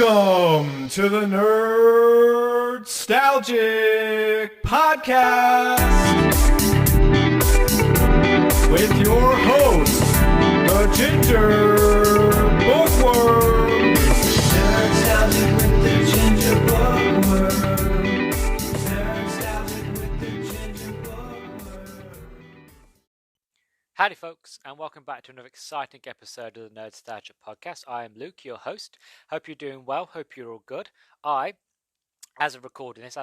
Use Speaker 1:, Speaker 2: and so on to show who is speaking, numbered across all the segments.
Speaker 1: Welcome to the Nerdstalgic podcast with your host, the Ginger Bookworm. Nerdstalgic with the Ginger Bookworm. Nerdstalgic with the Ginger Bookworm.
Speaker 2: Howdy folks, and welcome back to another exciting episode of the Nerdstalgic podcast. I am Luke, your host. Hope you're doing well, hope you're all good. As of recording this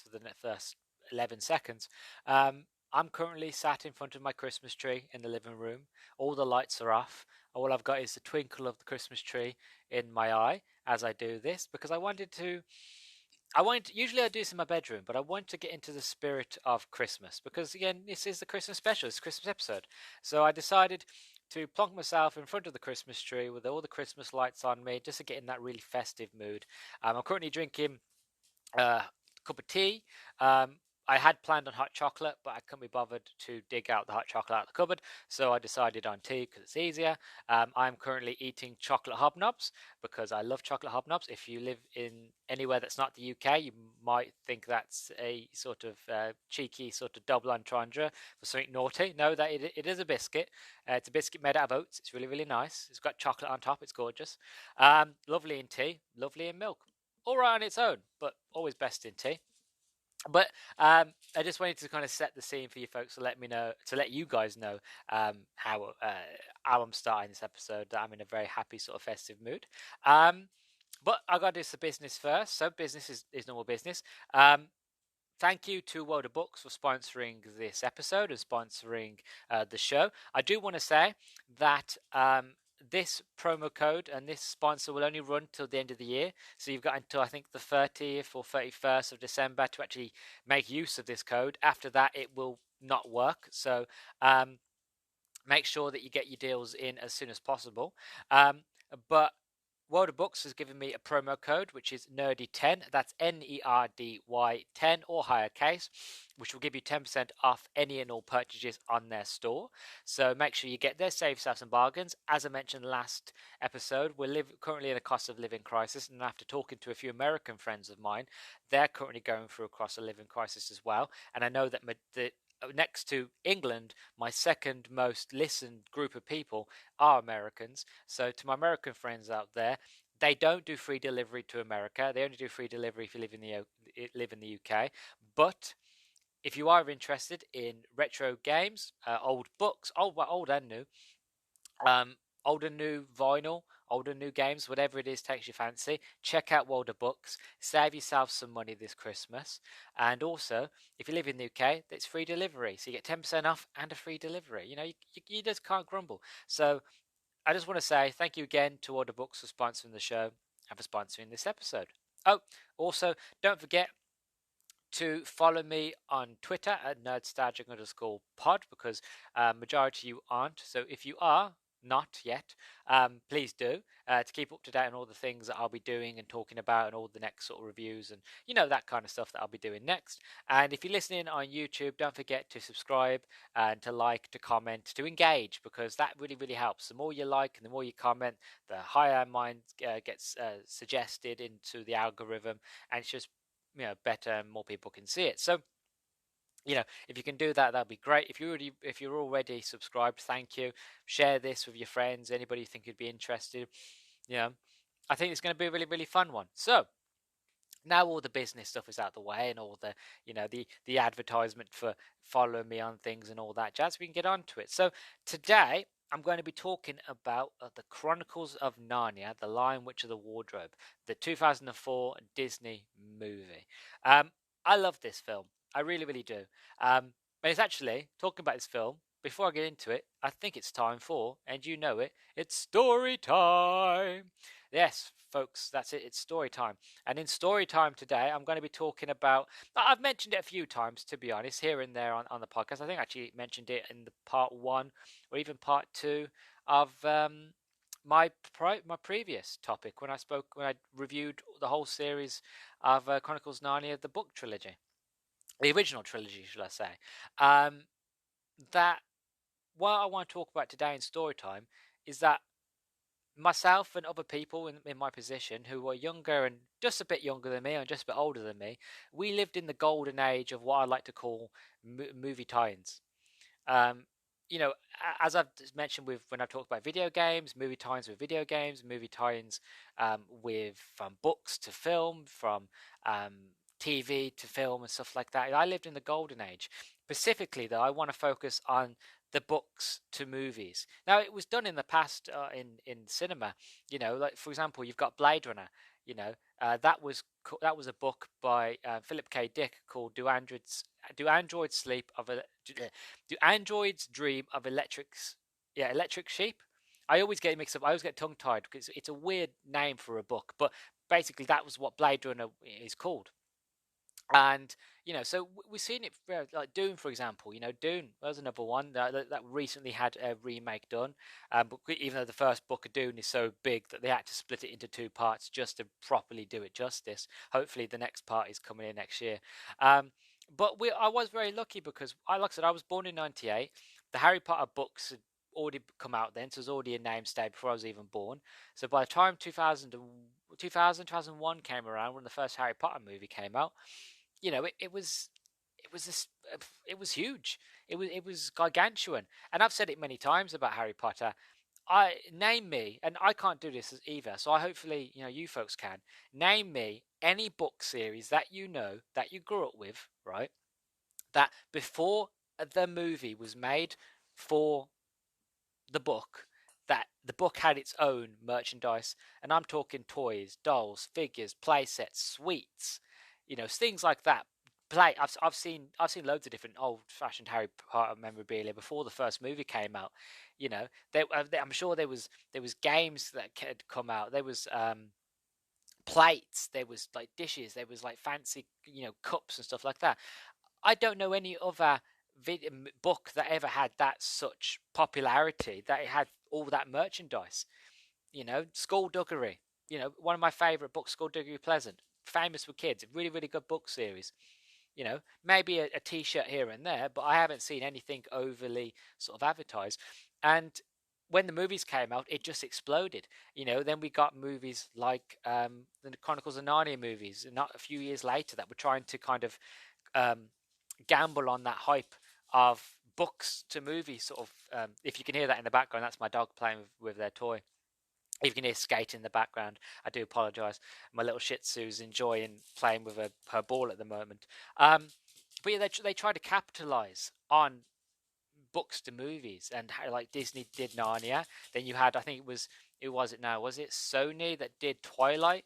Speaker 2: for the first 11 seconds, I'm currently sat in front of my Christmas tree in the living room. All the lights are off. All I've got is the twinkle of the Christmas tree in my eye as I do this, because usually I do this in my bedroom, but I want to get into the spirit of Christmas because, again, this is the Christmas special, it's a Christmas episode. So I decided to plonk myself in front of the Christmas tree with all the Christmas lights on me, just to get in that really festive mood. I'm currently drinking a cup of tea. I had planned on hot chocolate, but I couldn't be bothered to dig out the hot chocolate out of the cupboard, so I decided on tea because it's easier. I'm currently eating chocolate hobnobs because I love chocolate hobnobs. If you live in anywhere that's not the UK, you might think that's a sort of cheeky sort of double entendre for something naughty. No, that it is a biscuit. It's a biscuit made out of oats. It's really, really nice. It's got chocolate on top. It's gorgeous. Lovely in tea, lovely in milk. All right on its own, but always best in tea. But I just wanted to kind of set the scene for you folks to let you guys know how I'm starting this episode. That I'm in a very happy sort of festive mood. But I got to do some business first. So business is normal business. Thank you to World of Books for sponsoring this episode and sponsoring the show. I do want to say that this promo code and this sponsor will only run till the end of the year. So you've got until I think the 30th or 31st of December to actually make use of this code. After that, it will not work. So make sure that you get your deals in as soon as possible. But World of Books has given me a promo code, which is Nerdy10. That's NERDY 10 or higher case, which will give you 10% off any and all purchases on their store. So make sure you get there, save yourself some bargains. As I mentioned last episode, we're currently in a cost of living crisis, and after talking to a few American friends of mine, they're currently going through a cost of living crisis as well. And I know that next to England, my second most listened group of people are Americans. So to my American friends out there, they don't do free delivery to America. They only do free delivery if you live in the UK. But if you are interested in retro games, old books, old and new, old and new vinyl, old and new games, whatever it is takes your fancy, check out World of Books. Save yourself some money this Christmas. And also, if you live in the UK, it's free delivery. So you get 10% off and a free delivery. You know, you just can't grumble. So I just want to say thank you again to World of Books for sponsoring the show and for sponsoring this episode. Oh, also, don't forget to follow me on Twitter at nerdstalgic_pod, because majority of you aren't. So if you are not yet, please do, to keep up to date on all the things that I'll be doing and talking about, and all the next sort of reviews and that kind of stuff that I'll be doing next. And if you're listening on YouTube, don't forget to subscribe and to like, to comment, to engage, because that really, really helps. The more you like and the more you comment, the higher mine gets suggested into the algorithm, and it's just better and more people can see it. So if you can do that, that'd be great. If you're already subscribed, thank you. Share this with your friends, anybody you think would be interested. I think it's going to be a really, really fun one. So now all the business stuff is out of the way, and all the the advertisement for following me on things and all that jazz, we can get on to it. So today I'm going to be talking about the Chronicles of Narnia, The Lion, Witch of the Wardrobe, the 2004 Disney movie. I love this film. I really, really do. But it's actually, talking about this film, before I get into it, I think it's time for, and you know it, it's story time. Yes, folks, that's it. It's story time. And in story time today, I'm going to be talking about, I've mentioned it a few times, to be honest, here and there on the podcast. I think I actually mentioned it in the part 1 or even part 2 of my previous topic when I reviewed the whole series of Chronicles Narnia, the book trilogy. The original trilogy, should I say. That what I want to talk about today in story time is that myself and other people in my position who were younger and just a bit younger than me and just a bit older than me, we lived in the golden age of what I like to call movie tie-ins. Um, as I've mentioned with when I've talked about video games, movie tie-ins with video games, movie tie-ins with from books to film, from um, TV to film and stuff like that. I lived in the golden age. Specifically, though, I want to focus on the books to movies. Now, it was done in the past in cinema. Like for example, you've got Blade Runner. That was a book by Philip K. Dick called Do Androids Sleep of a Do Androids Dream of Electric Sheep? I always get mixed up. I always get tongue tied because it's a weird name for a book, but basically that was what Blade Runner is called. And so we've seen it like Dune, for example. Dune was another one that recently had a remake done. But even though the first book of Dune is so big that they had to split it into two parts just to properly do it justice. Hopefully, the next part is coming in next year. But I was very lucky because, like I said, I was born in '98. The Harry Potter books had already come out then, so it was already a name stay before I was even born. So by the time 2001 came around, when the first Harry Potter movie came out, it was huge. It was gargantuan. And I've said it many times about Harry Potter. I name me, and I can't do this either. So I hopefully you folks can name me any book series that that you grew up with, right? That before the movie was made for the book, that the book had its own merchandise, and I'm talking toys, dolls, figures, play sets, sweets, things like that. I've seen loads of different old fashioned Harry Potter memorabilia before the first movie came out. I'm sure there was games that had come out. There was plates, there was like dishes, there was like fancy cups and stuff like that. I don't know any other book that ever had that such popularity, that it had all that merchandise. Skullduggery. One of my favorite books, Skullduggery Pleasant, famous for kids. A really, really good book series. Maybe a T-shirt here and there, but I haven't seen anything overly sort of advertised. And when the movies came out, it just exploded. Then we got movies like the Chronicles of Narnia movies, not a few years later, that were trying to kind of um, gamble on that hype of books to movies. Sort of, if you can hear that in the background, that's my dog playing with their toy. If you can hear skate in the background, I do apologise. My little Shih Tzu's enjoying playing with her ball at the moment. But yeah, they try to capitalise on books to movies, and like Disney did Narnia. Then you had, I think it was, who was it now? Was it Sony that did Twilight?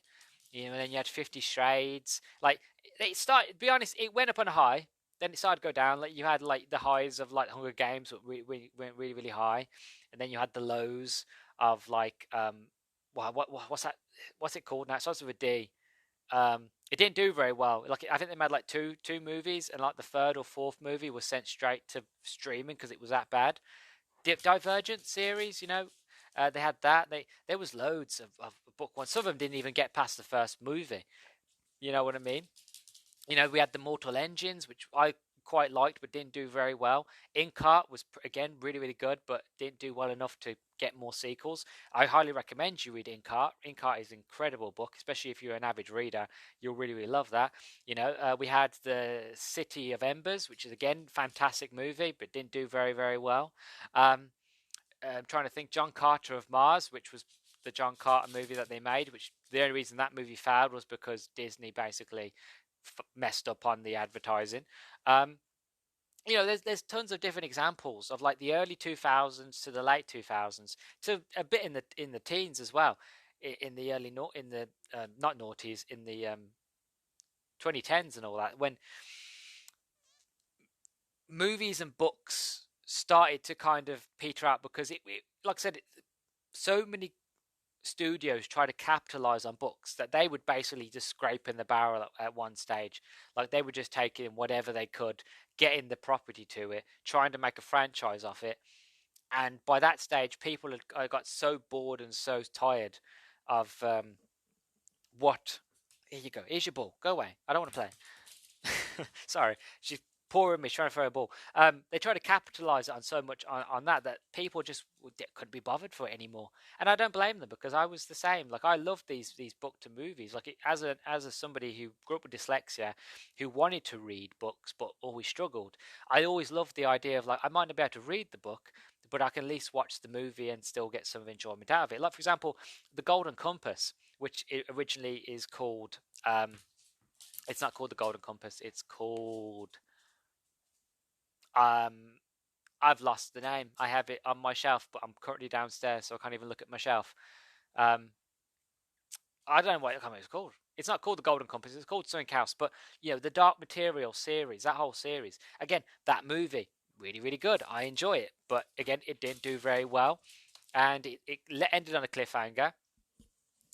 Speaker 2: And then you had 50 Shades. Like, it started, to be honest, it went up on a high. Then it started to go down. Like, you had like the highs of like Hunger Games that went really, really high, and then you had the lows of like what's that? What's it called now? It starts with a D. It didn't do very well. Like, I think they made like two movies, and like the third or fourth movie was sent straight to streaming because it was that bad. Divergent series, they had that. There was loads of book ones. Some of them didn't even get past the first movie. You know what I mean? We had the Mortal Engines, which I quite liked but didn't do very well. Inkheart was again really, really good, but didn't do well enough to get more sequels. I highly recommend you read Inkheart. Inkheart is an incredible book, especially if you're an avid reader. You'll really, really love that. We had the City of Embers, which is again fantastic movie, but didn't do very, very well. I'm trying to think. John Carter of Mars, which was the John Carter movie that they made, which the only reason that movie failed was because Disney basically messed up on the advertising. There's tons of different examples of like the early 2000s to the late 2000s to a bit in the teens as well, in the early not noughties, in the 2010s and all that, when movies and books started to kind of peter out because it like I said, so many studios try to capitalize on books that they would basically just scrape in the barrel at one stage. Like, they would just take in whatever they could, get in the property to it, trying to make a franchise off it. And by that stage, people had got so bored and so tired of what. Here you go. Here's your ball. Go away. I don't want to play. Sorry, she's poor Image trying to throw a ball. They try to capitalize on so much on that people just couldn't be bothered for it anymore. And I don't blame them, because I was the same. Like, I love these book to movies. Like, as a somebody who grew up with dyslexia, who wanted to read books but always struggled, I always loved the idea of, like, I might not be able to read the book, but I can at least watch the movie and still get some enjoyment out of it. Like, for example, The Golden Compass, which originally is called. It's not called The Golden Compass. It's called. Um, I've lost the name. I have it on my shelf, but I'm currently downstairs, so I can't even look at my shelf. Um, I don't know what it's called. It's not called The Golden Compass. It's called something else. But the Dark Material series, that whole series. Again, that movie, really, really good. I enjoy it, but again, it didn't do very well, and it ended on a cliffhanger,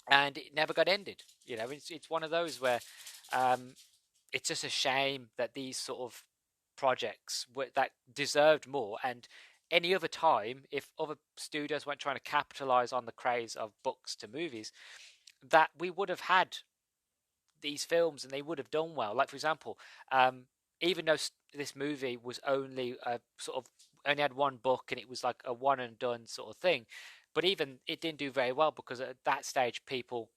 Speaker 2: and it never got ended. It's one of those where it's just a shame that these sort of projects that deserved more. And any other time, if other studios weren't trying to capitalize on the craze of books to movies, that we would have had these films and they would have done well. Like, for example, even though this movie was only only had one book and it was like a one and done sort of thing, but even it didn't do very well, because at that stage people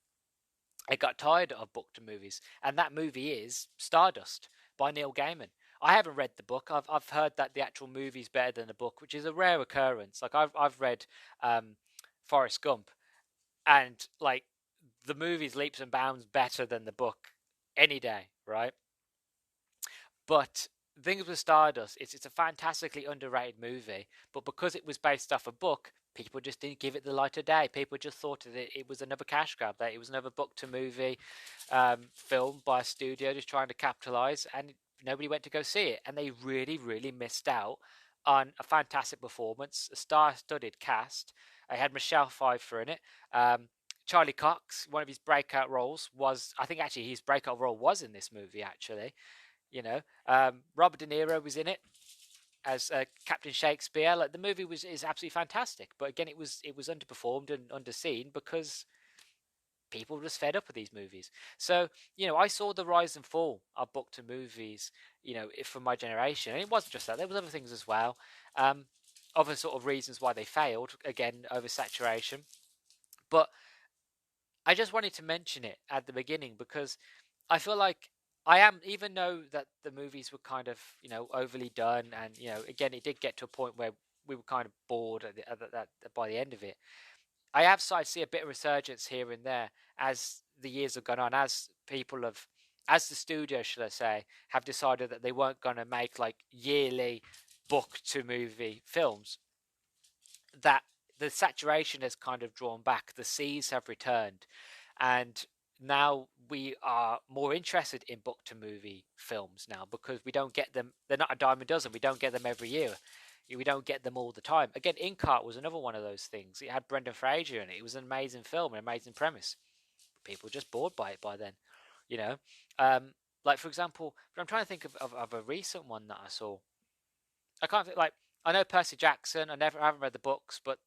Speaker 2: got tired of book to movies. And that movie is Stardust by Neil Gaiman. I haven't read the book. I've heard that the actual movie's better than the book, which is a rare occurrence. Like, I've read Forrest Gump, and like, the movie's leaps and bounds better than the book any day, right? But things with Stardust, it's a fantastically underrated movie, but because it was based off a book, people just didn't give it the light of day. People just thought that it was another cash grab, that it was another book to movie film by a studio just trying to capitalize, and nobody went to go see it. And they really, really missed out on a fantastic performance, a star-studded cast. I had Michelle Pfeiffer in it. Charlie Cox, one of his breakout roles was, I think actually his breakout role was in this movie, actually. Robert De Niro was in it as Captain Shakespeare. Like, the movie is absolutely fantastic, but again, it was underperformed and underseen because people were just fed up with these movies. So I saw the rise and fall of book to movies, from my generation, and it wasn't just that. There was other things as well, other sort of reasons why they failed. Again, oversaturation, but I just wanted to mention it at the beginning because I feel like I am, even though that the movies were kind of, overly done, and again, it did get to a point where we were kind of bored by the end of it. I have started to see a bit of resurgence here and there as the years have gone on, as as the studio, should I say, have decided that they weren't going to make like yearly book to movie films. That the saturation has kind of drawn back. The seas have returned, and now we are more interested in book to movie films now, because we don't get them. They're not a dime a dozen. We don't get them every year. We don't get them all the time. Again, Inkheart was another one of those things. It had Brendan Fraser in it. It was an amazing film, an amazing premise. People were just bored by it by then, you know. Like, for example, I'm trying to think of a recent one that I saw. I can't think, like, I know Percy Jackson. I haven't read the books, but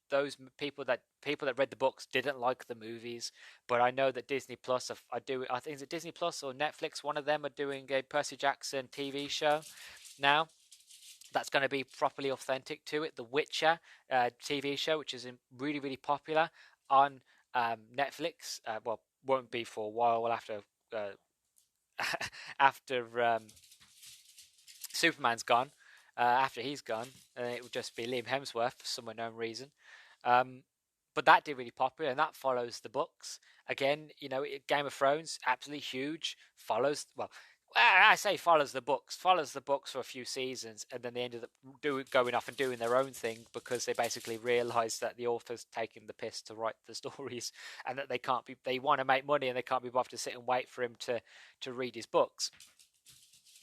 Speaker 2: those people that read the books didn't like the movies. But I know that Disney Plus, I think it's Disney Plus or Netflix. One of them are doing a Percy Jackson TV show now. That's going to be properly authentic to it. The Witcher TV show, which is really, really popular on Netflix. Well, won't be for a while. We'll have to after Superman's gone. After he's gone, it will just be Liam Hemsworth for some unknown reason. But that did really popular, and that follows the books. Again, Game of Thrones, absolutely huge. Follows, well, I say follows the books for a few seasons, and then they ended up going off and doing their own thing because they basically realised that the author's taking the piss to write the stories, and that they want to make money and they can't be bothered to sit and wait for him to read his books.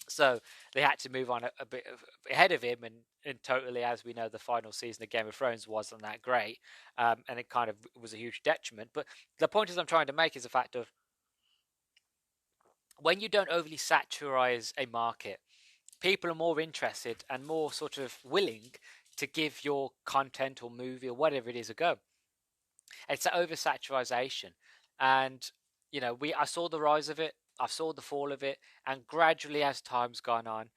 Speaker 2: So they had to move on a bit ahead of him, and totally, as we know, the final season of Game of Thrones wasn't that great, and it kind of was a huge detriment. But the point I'm trying to make is the fact of, when you don't overly saturize a market, people are more interested and more sort of willing to give your content or movie or whatever it is a go. It's that oversaturation, and I saw the rise of it. I saw the fall of it, and gradually, as time's gone on,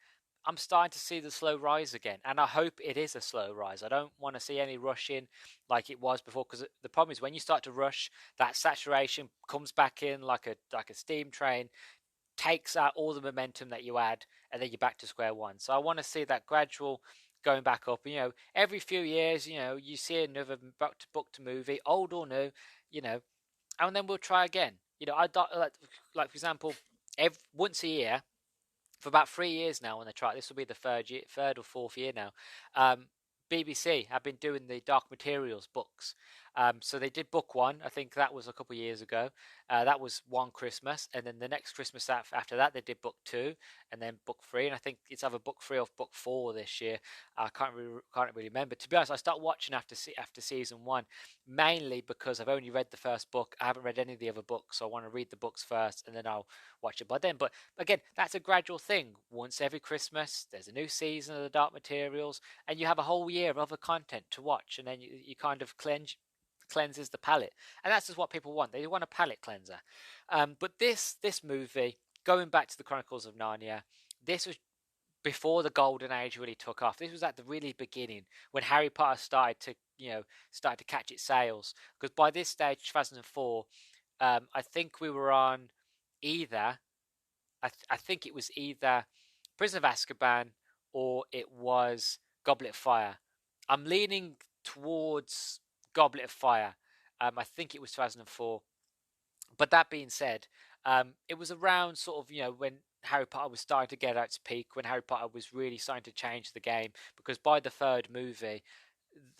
Speaker 2: I'm starting to see the slow rise again, and I hope it is a slow rise. I don't want to see any rushing like it was before, because the problem is when you start to rush, that saturation comes back in like a steam train, takes out all the momentum that you had, and then you're back to square one. So I want to see that gradual going back up. Every few years, you see another booked movie, old or new, and then we'll try again. I like for example, once a year for about 3 years now when they try. This will be the third or fourth year now. BBC have been doing the Dark Materials books. So they did book one. I think that was a couple of years ago. That was one Christmas, and then the next Christmas after that they did book two, and then book three. And I think it's either book three or book four this year. I can't really remember. To be honest, I started watching after season one, mainly because I've only read the first book. I haven't read any of the other books, so I want to read the books first, and then I'll watch it by then. But again, that's a gradual thing. Once every Christmas, there's a new season of the Dark Materials, and you have a whole year of other content to watch, and then you kind of cleanses the palate, and that's just what people want. They want a palate cleanser. But this movie, going back to the Chronicles of Narnia, this was before the golden age really took off. This was at the really beginning when Harry Potter started to catch its sales. Because by this stage, 2004, I think we were on either. I think it was either Prison of Azkaban or it was Goblet of Fire. I'm leaning towards Goblet of Fire. I think it was 2004. But that being said, it was around sort of, when Harry Potter was starting to get at its peak, when Harry Potter was really starting to change the game, because by the third movie,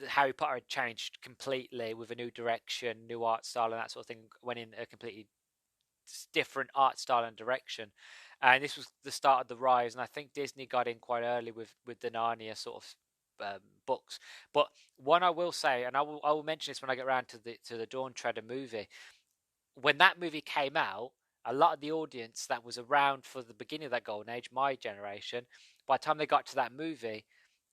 Speaker 2: Harry Potter had changed completely with a new direction, new art style, and that sort of thing, went in a completely different art style and direction. And this was the start of the rise, and I think Disney got in quite early with the Narnia sort of books. But one I will say, and I will mention this when I get around to the Dawn Treader movie, when that movie came out, a lot of the audience that was around for the beginning of that golden age, my generation, by the time they got to that movie,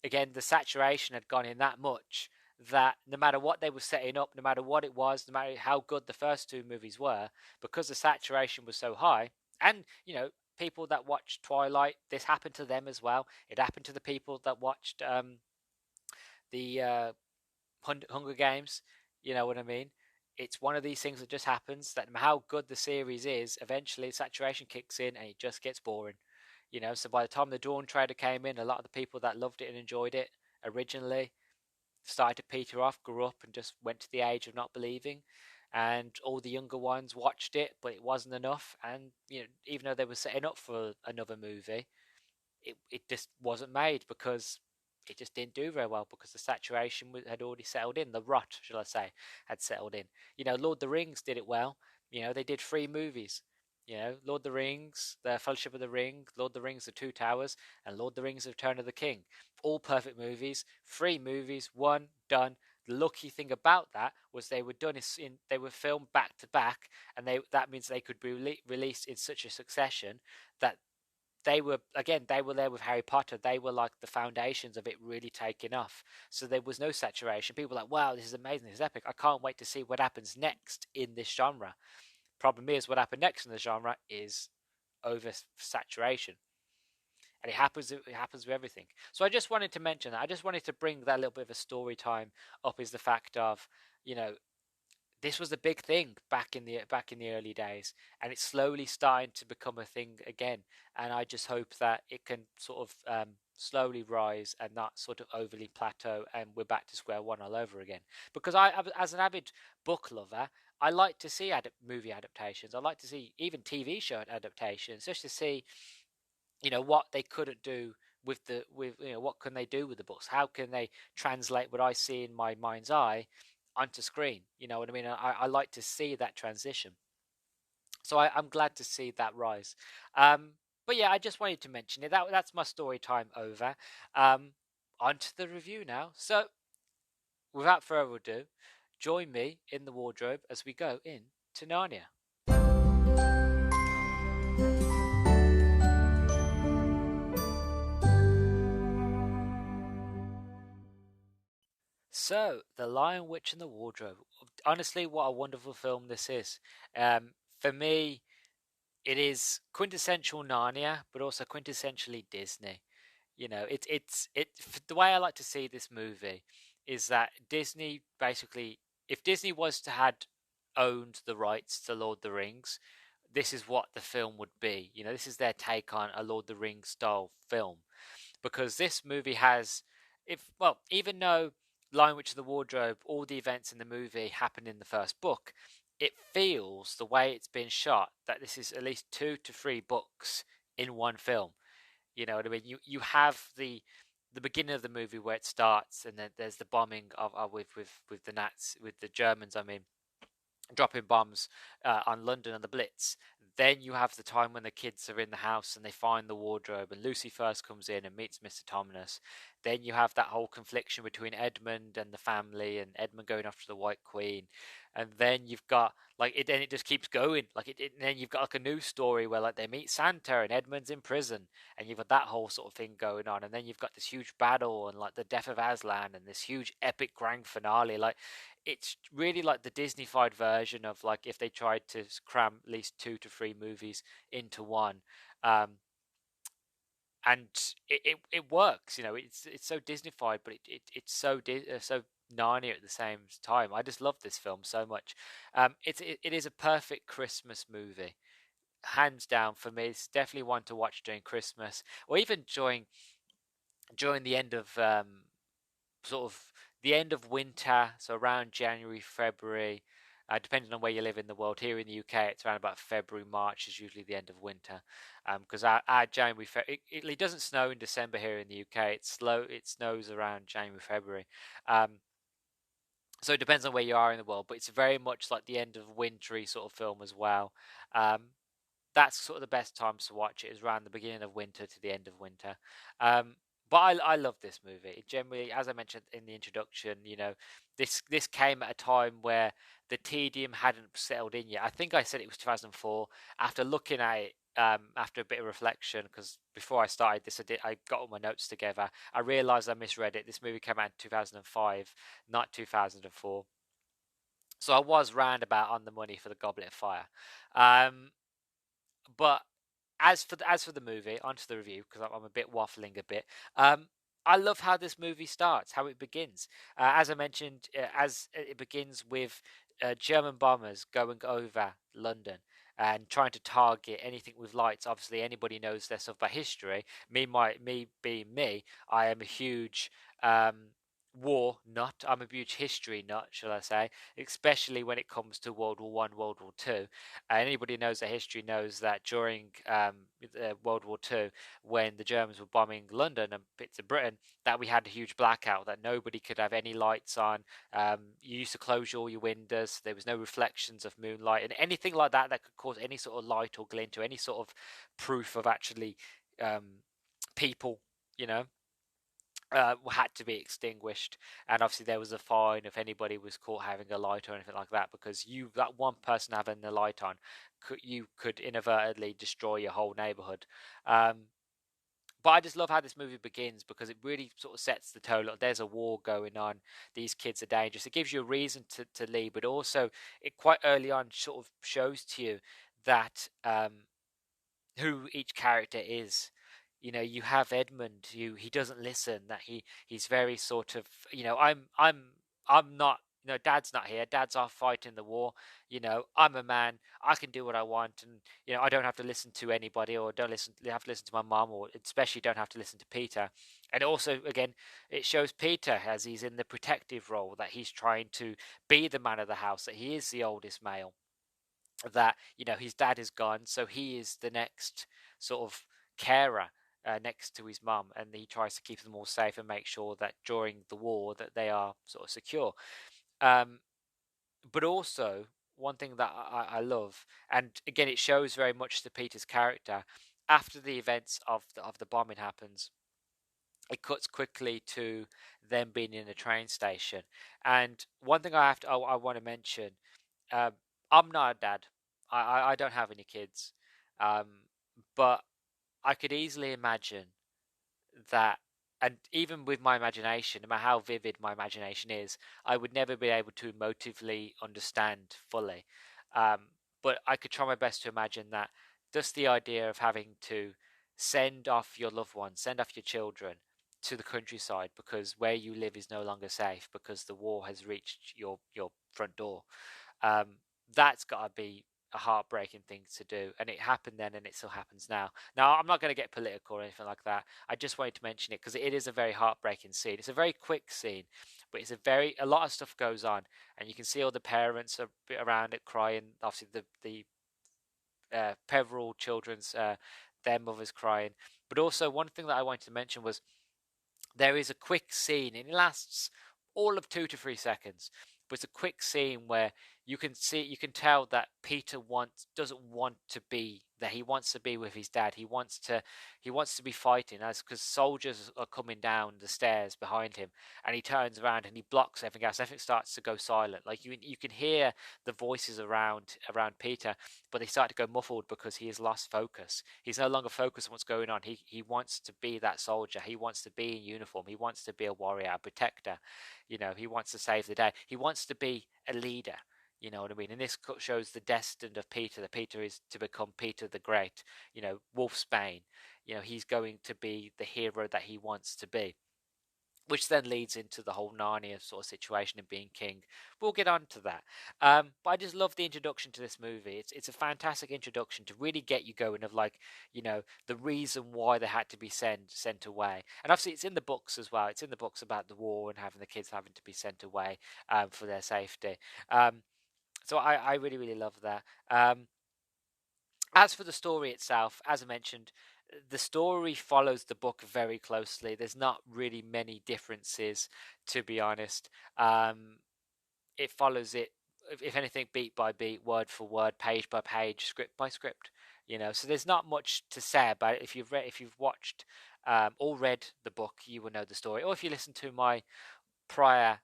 Speaker 2: again, the saturation had gone in that much that no matter what they were setting up, no matter what it was, no matter how good the first two movies were, because the saturation was so high, and people that watched Twilight, this happened to them as well. It happened to the people that watched the Hunger Games. You know what I mean? It's one of these things that just happens, that no matter how good the series is, eventually saturation kicks in and it just gets boring. So by the time the Dawn Trader came in, a lot of the people that loved it and enjoyed it originally started to peter off, grew up, and just went to the age of not believing. And all the younger ones watched it, but it wasn't enough. And even though they were setting up for another movie, it just wasn't made because it just didn't do very well, because the saturation had already settled in. The rot, shall I say, had settled in. Lord of the Rings did it well. They did 3 movies. Lord of the Rings, the Fellowship of the Ring, Lord of the Rings, the Two Towers, and Lord of the Rings, Return of the King. All perfect movies. 3 movies, one done. The lucky thing about that was they were they were filmed back to back, and that means they could be released in such a succession that they were there with Harry Potter. They were like the foundations of it really taking off. So there was no saturation. People were like, wow, this is amazing, this is epic. I can't wait to see what happens next in this genre. Problem is, what happened next in the genre is oversaturation. And it happens with everything. So I just wanted to mention that. I just wanted to bring that little bit of a story time up, is the fact of, this was a big thing back in the early days, and it's slowly starting to become a thing again. And I just hope that it can sort of slowly rise and not sort of overly plateau, and we're back to square one all over again. Because as an avid book lover, I like to see movie adaptations. I like to see even TV show adaptations, just to see, what they couldn't do with what can they do with the books? How can they translate what I see in my mind's eye onto screen? You know what I mean? I like to see that transition. So I'm glad to see that rise. But yeah, I just wanted to mention it. That's my story time over. On to the review now. So without further ado, join me in the wardrobe as we go into Narnia. So, The Lion, Witch, and the Wardrobe. Honestly, what a wonderful film this is. For me, it is quintessential Narnia, but also quintessentially Disney. The way I like to see this movie is that Disney basically, if Disney was to had owned the rights to Lord of the Rings, this is what the film would be. This is their take on a Lord of the Rings style film, because this movie has, if well, even though Lion Witch of the Wardrobe, all the events in the movie happen in the first book, it feels the way it's been shot that this is at least 2 to 3 books in one film. You know what I mean? You have the beginning of the movie where it starts, and then there's the bombing of with the Nats, with the Germans. I mean, dropping bombs on London and the Blitz. Then you have the time when the kids are in the house and they find the wardrobe, and Lucy first comes in and meets Mr. Tumnus. Then you have that whole confliction between Edmund and the family, and Edmund going after the White Queen. And then you've got like it. Then it just keeps going. And then you've got like a new story where like they meet Santa and Edmund's in prison, and you've got that whole sort of thing going on. And then you've got this huge battle and like the death of Aslan and this huge epic grand finale. Like it's really like the Disneyfied version of like if they tried to cram at least 2 to 3 movies into one. Um, and it works. It's so Disneyfied, but it's so Narnia at the same time. I just love this film so much. It is a perfect Christmas movie, hands down for me. It's definitely one to watch during Christmas, or even during the end of sort of the end of winter, so around January, February, depending on where you live in the world. Here in the UK, it's around about February, March is usually the end of winter, because our January, it doesn't snow in December here in the UK. It snows around January, February. So it depends on where you are in the world, but it's very much like the end of wintry sort of film as well. Um, that's sort of the best times to watch it, is around the beginning of winter to the end of winter. Um, but I love this movie. It generally, as I mentioned in the introduction, this came at a time where the tedium hadn't settled in yet. I think I said it was 2004. After looking at it, after a bit of reflection, because before I started this, I got all my notes together. I realised I misread it. This movie came out in 2005, not 2004. So I was roundabout on the money for the Goblet of Fire. Um, but as for the movie, onto the review, because I'm a bit waffling a bit. I love how this movie starts, how it begins. As I mentioned, as it begins with German bombers going over London and trying to target anything with lights. Obviously, anybody knows their stuff by history. Me being me, I am a huge war nut. I'm a huge history nut, shall I say, especially when it comes to World War One, World War Two. Anybody who knows their history knows that during World War Two, when the Germans were bombing London and bits of Britain, that we had a huge blackout, that nobody could have any lights on. You used to close all your windows. There was no reflections of moonlight and anything like that that could cause any sort of light or glint or any sort of proof of actually people, you know had to be extinguished. And obviously there was a fine if anybody was caught having a light or anything like that, because that one person having the light on, you could inadvertently destroy your whole neighborhood. But I just love how this movie begins, because it really sort of sets the tone. Look, there's a war going on. These kids are dangerous. It gives you a reason to leave, but also it quite early on sort of shows to you that who each character is. You have Edmund, who he doesn't listen. That he's very sort of, I'm not. Dad's not here. Dad's off fighting the war. I'm a man. I can do what I want, and I don't have to listen to anybody, or don't have to listen to my mom, or especially don't have to listen to Peter. And also, again, it shows Peter as he's in the protective role, that he's trying to be the man of the house, that he is the oldest male, that his dad is gone, so he is the next sort of carer next to his mum, and he tries to keep them all safe and make sure that during the war that they are sort of secure. But also, one thing that I love, and again it shows very much to Peter's character, after the events of the bombing happens, it cuts quickly to them being in a train station. And one thing I want to mention, um, I'm not a dad. I don't have any kids, um, but I could easily imagine that, and even with my imagination, no matter how vivid my imagination is, I would never be able to emotively understand fully. Um, but I could try my best to imagine that, just the idea of having to send off your loved ones, send off your children to the countryside because where you live is no longer safe because the war has reached your front door. That's got to be a heartbreaking thing to do, and it happened then, and it still happens now. Now, I'm not going to get political or anything like that. I just wanted to mention it because it is a very heartbreaking scene. It's a very quick scene, but it's a lot of stuff goes on, and you can see all the parents are around it crying. Obviously, the Peveril children's their mothers crying, but also one thing that I wanted to mention was there is a quick scene, and it lasts all of 2 to 3 seconds. But it's a quick scene where you can tell that Peter doesn't want to be there. He wants to be with his dad. He wants to be fighting, as because soldiers are coming down the stairs behind him, and he turns around and he blocks everything else. Everything starts to go silent. Like you can hear the voices around Peter, but they start to go muffled because he has lost focus. He's no longer focused on what's going on. He wants to be that soldier. He wants to be in uniform. He wants to be a warrior, a protector. He wants to save the day. He wants to be a leader. You know what I mean? And this shows the destined of Peter. That Peter is to become Peter the Great. Wolfsbane. He's going to be the hero that he wants to be. Which then leads into the whole Narnia sort of situation of being king. We'll get on to that. But I just love the introduction to this movie. It's a fantastic introduction to really get you going of the reason why they had to be sent away. And obviously it's in the books as well. It's in the books about the war and having the kids having to be sent away for their safety. So I really, really love that. As for the story itself, as I mentioned, the story follows the book very closely. There's not really many differences, to be honest. It follows it, if anything, beat by beat, word for word, page by page, script by script. So there's not much to say about it. If you've watched or read the book, you will know the story. Or if you listen to my prior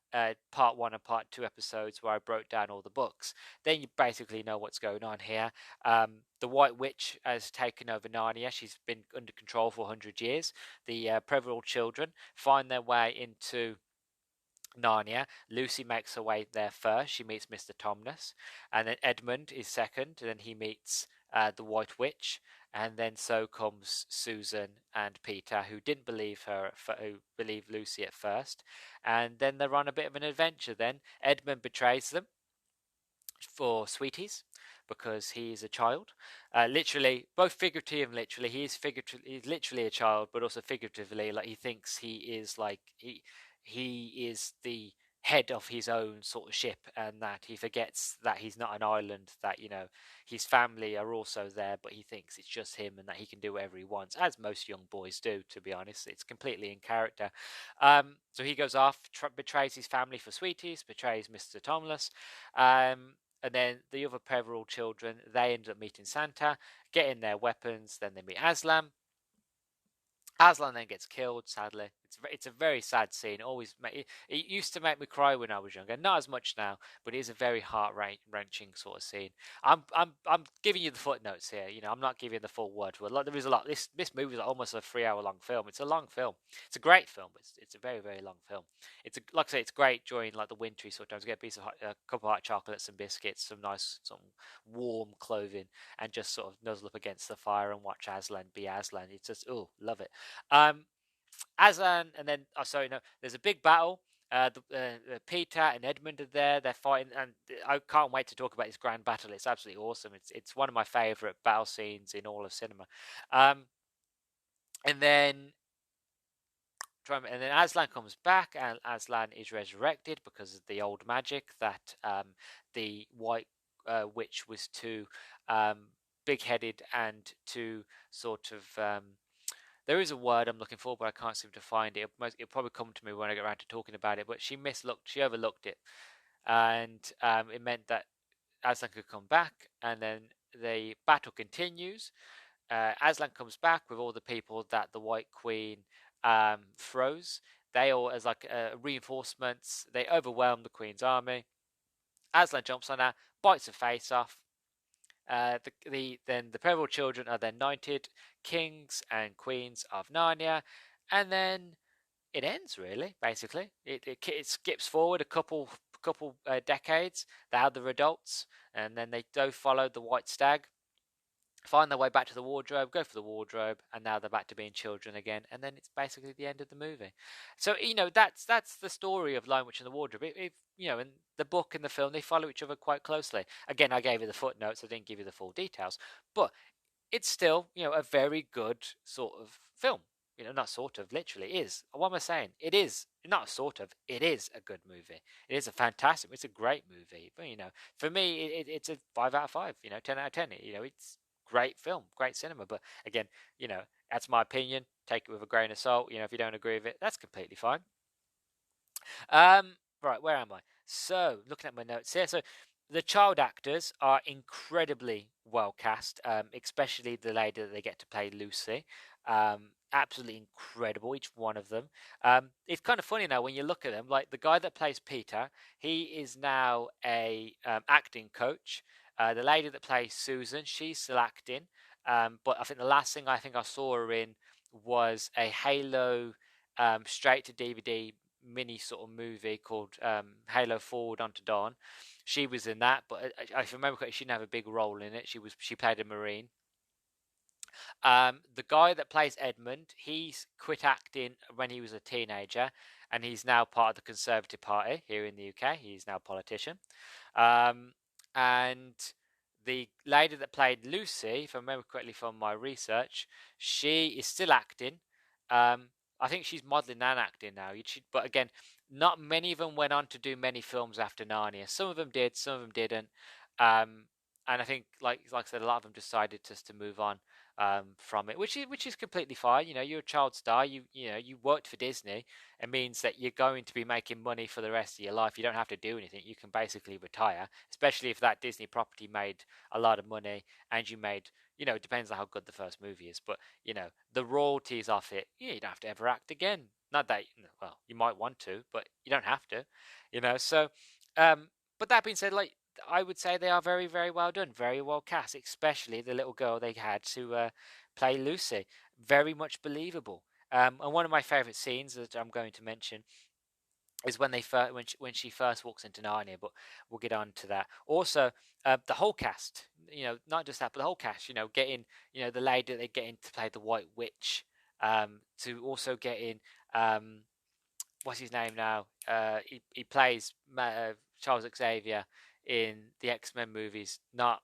Speaker 2: part 1 and part 2 episodes where I broke down all the books, then you basically know what's going on here. The White Witch has taken over Narnia. She's been under control for 100 years. The Peveril children find their way into Narnia. Lucy makes her way there first. She meets Mr. Tumnus, and then Edmund is second, and then he meets the White Witch, and then so comes Susan and Peter, who didn't believe who believed Lucy at first, and then they're on a bit of an adventure. Then Edmund betrays them for sweeties because he is a child, literally, both figuratively and literally. He's literally a child, but also figuratively, like he thinks he is he is the head of his own sort of ship, and that he forgets that he's not an island, that his family are also there, but he thinks it's just him and that he can do whatever he wants, as most young boys do, to be honest. It's completely in character. So he goes off, betrays his family for sweeties, betrays Mr. Tomless, and then the other Peveril children, they end up meeting Santa, getting their weapons. Then they meet Aslan. Aslan then gets killed, sadly. It's a very sad scene. It used to make me cry when I was younger. Not as much now, but it is a very heart-wrenching sort of scene. I'm giving you the footnotes here. I'm not giving the full word. There is a lot. This movie is almost a 3-hour long film. It's a long film. It's a great film. It's a very, very long film. Like I say, it's great during the wintry sort of times. Get a couple of hot chocolates, some biscuits, some nice, some warm clothing, and just sort of nuzzle up against the fire and watch Aslan be Aslan. It's just love it. Aslan, and then there's a big battle. Peter and Edmund are there. They're fighting, and I can't wait to talk about this grand battle. It's absolutely awesome. It's one of my favorite battle scenes in all of cinema. And then Aslan comes back, and Aslan is resurrected because of the old magic that the White Witch was too big-headed and too sort of there is a word I'm looking for, but I can't seem to find it. It'll probably come to me when I get around to talking about it. But she overlooked it, and it meant that Aslan could come back, and then the battle continues. Aslan comes back with all the people that the White Queen throws. They all, as reinforcements, they overwhelm the Queen's army. Aslan jumps on her, bites her face off. Then the Peveril children are then knighted kings and queens of Narnia, and then it ends. Really, basically, it skips forward a couple decades. They are the adults, and then they do follow the White Stag, find their way back to the wardrobe, go for the wardrobe, and now they're back to being children again, and then it's basically the end of the movie. So that's the story of Lion Witch and the Wardrobe. In the book and the film, they follow each other quite closely. Again, I gave you the footnotes, I didn't give you the full details, but it's still a very good sort of film. Not sort of, literally is. What am I saying? It is not sort of. It is a good movie. It is a fantastic. It's a great movie. But for me, it's a 5 out of 5. 10 out of 10. It's great film, great cinema. But again, that's my opinion. Take it with a grain of salt. If you don't agree with it, that's completely fine. Right, where am I? So, looking at my notes here. So, the child actors are incredibly well cast, especially the lady that they get to play, Lucy. Absolutely incredible, each one of them. It's kind of funny now when you look at them. Like the guy that plays Peter, he is now a acting coach. The lady that plays Susan, she's still acting. But I think the last thing I saw her in was a Halo straight to DVD mini sort of movie called Halo Forward Unto Dawn. She was in that, but if I remember correctly, she didn't have a big role in it. She played a Marine. The guy that plays Edmund, he's quit acting when he was a teenager, and he's now part of the Conservative Party here in the UK. He's now a politician. And the lady that played Lucy, if I remember correctly from my research, she is still acting. I think she's modelling and acting now. But again, not many of them went on to do many films after Narnia. Some of them did, some of them didn't. And I think, like I said, a lot of them decided just to move on from it, which is completely fine. You're a child star. You worked for Disney. It means that you're going to be making money for the rest of your life. You don't have to do anything. You can basically retire, especially if that Disney property made a lot of money and you made. It depends on how good the first movie is, but the royalties off it, you don't have to ever act again. Not that, well, you might want to, but you don't have to. So, but that being said, like, I would say they are very, very well done, very well cast, especially the little girl they had to play Lucy. Very much believable. And one of my favourite scenes that I'm going to mention is when when she first walks into Narnia, but we'll get on to that. Also, the whole cast, not just that, but the whole cast, getting, the lady that they get in to play the White Witch, to also get in, what's his name now? He plays Charles Xavier in the X-Men movies, not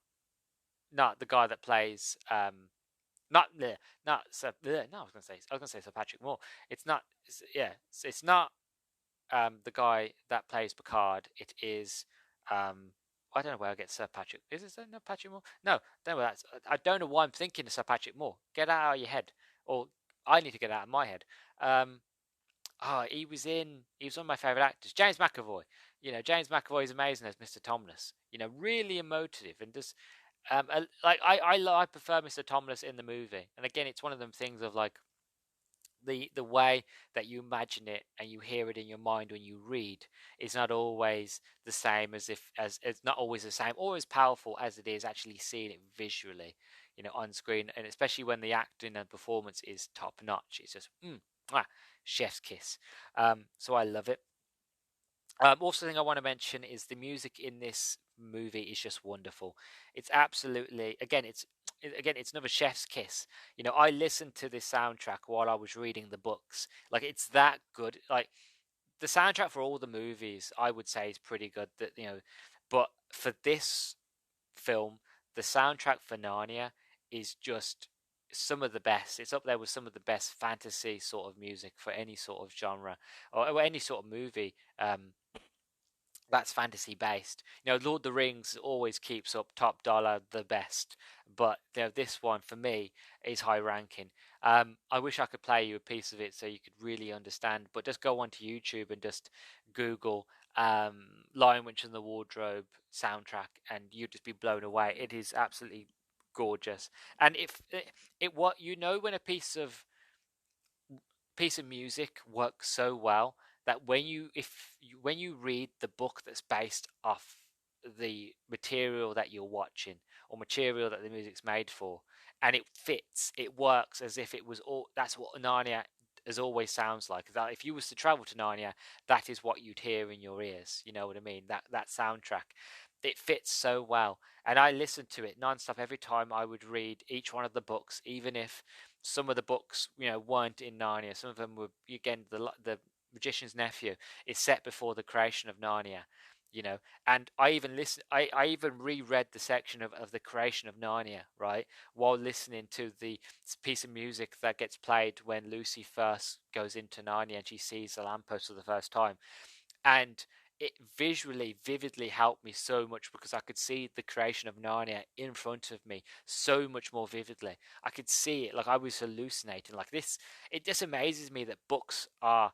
Speaker 2: the guy that plays not Sir, no, I was gonna say Sir Patrick Moore. It's not. It's not the guy that plays Picard. It is I don't know where I get Sir Patrick. Is it Sir Patrick Moore? No, don't know. I don't know why I'm thinking of Sir Patrick Moore. Get out of your head, or I need to get out of my head. He was one of my favourite actors, James McAvoy. James McAvoy is amazing as Mr. Tomless. Really emotive and just I prefer Mr. Tomless in the movie. And again, it's one of them things of like the way that you imagine it and you hear it in your mind when you read is not always the same as it's not always the same or as powerful as it is actually seeing it visually, on screen, and especially when the acting and performance is top notch. It's just chef's kiss. So I love it. Also, thing I want to mention is the music in this movie is just wonderful. It's absolutely it's another chef's kiss. I listened to this soundtrack while I was reading the books. Like, it's that good. Like, the soundtrack for all the movies, I would say, is pretty good. But for this film, the soundtrack for Narnia is just some of the best. It's up there with some of the best fantasy sort of music for any sort of genre or any sort of movie. That's fantasy based. Lord of the Rings always keeps up top dollar, the best, but this one for me is high ranking. I wish I could play you a piece of it so you could really understand, but just go onto YouTube and just Google Lion Witch and the Wardrobe soundtrack, and you'd just be blown away. It is absolutely gorgeous, and if it what when a piece of music works so well that when you read the book that's based off the material that you're watching or material that the music's made for, and it fits, it works as if it was all. That's what Narnia as always sounds like. That if you was to travel to Narnia, that is what you'd hear in your ears. You know what I mean? That soundtrack, it fits so well, and I listened to it nonstop every time I would read each one of the books, even if some of the books, weren't in Narnia. Some of them were, again, the Magician's Nephew is set before the creation of Narnia, you know. And I even I even reread the section of the creation of Narnia, right, while listening to the piece of music that gets played when Lucy first goes into Narnia and she sees the lamppost for the first time. And it visually vividly helped me so much because I could see the creation of Narnia in front of me so much more vividly. I could see it like I was hallucinating. Like this, it just amazes me that books are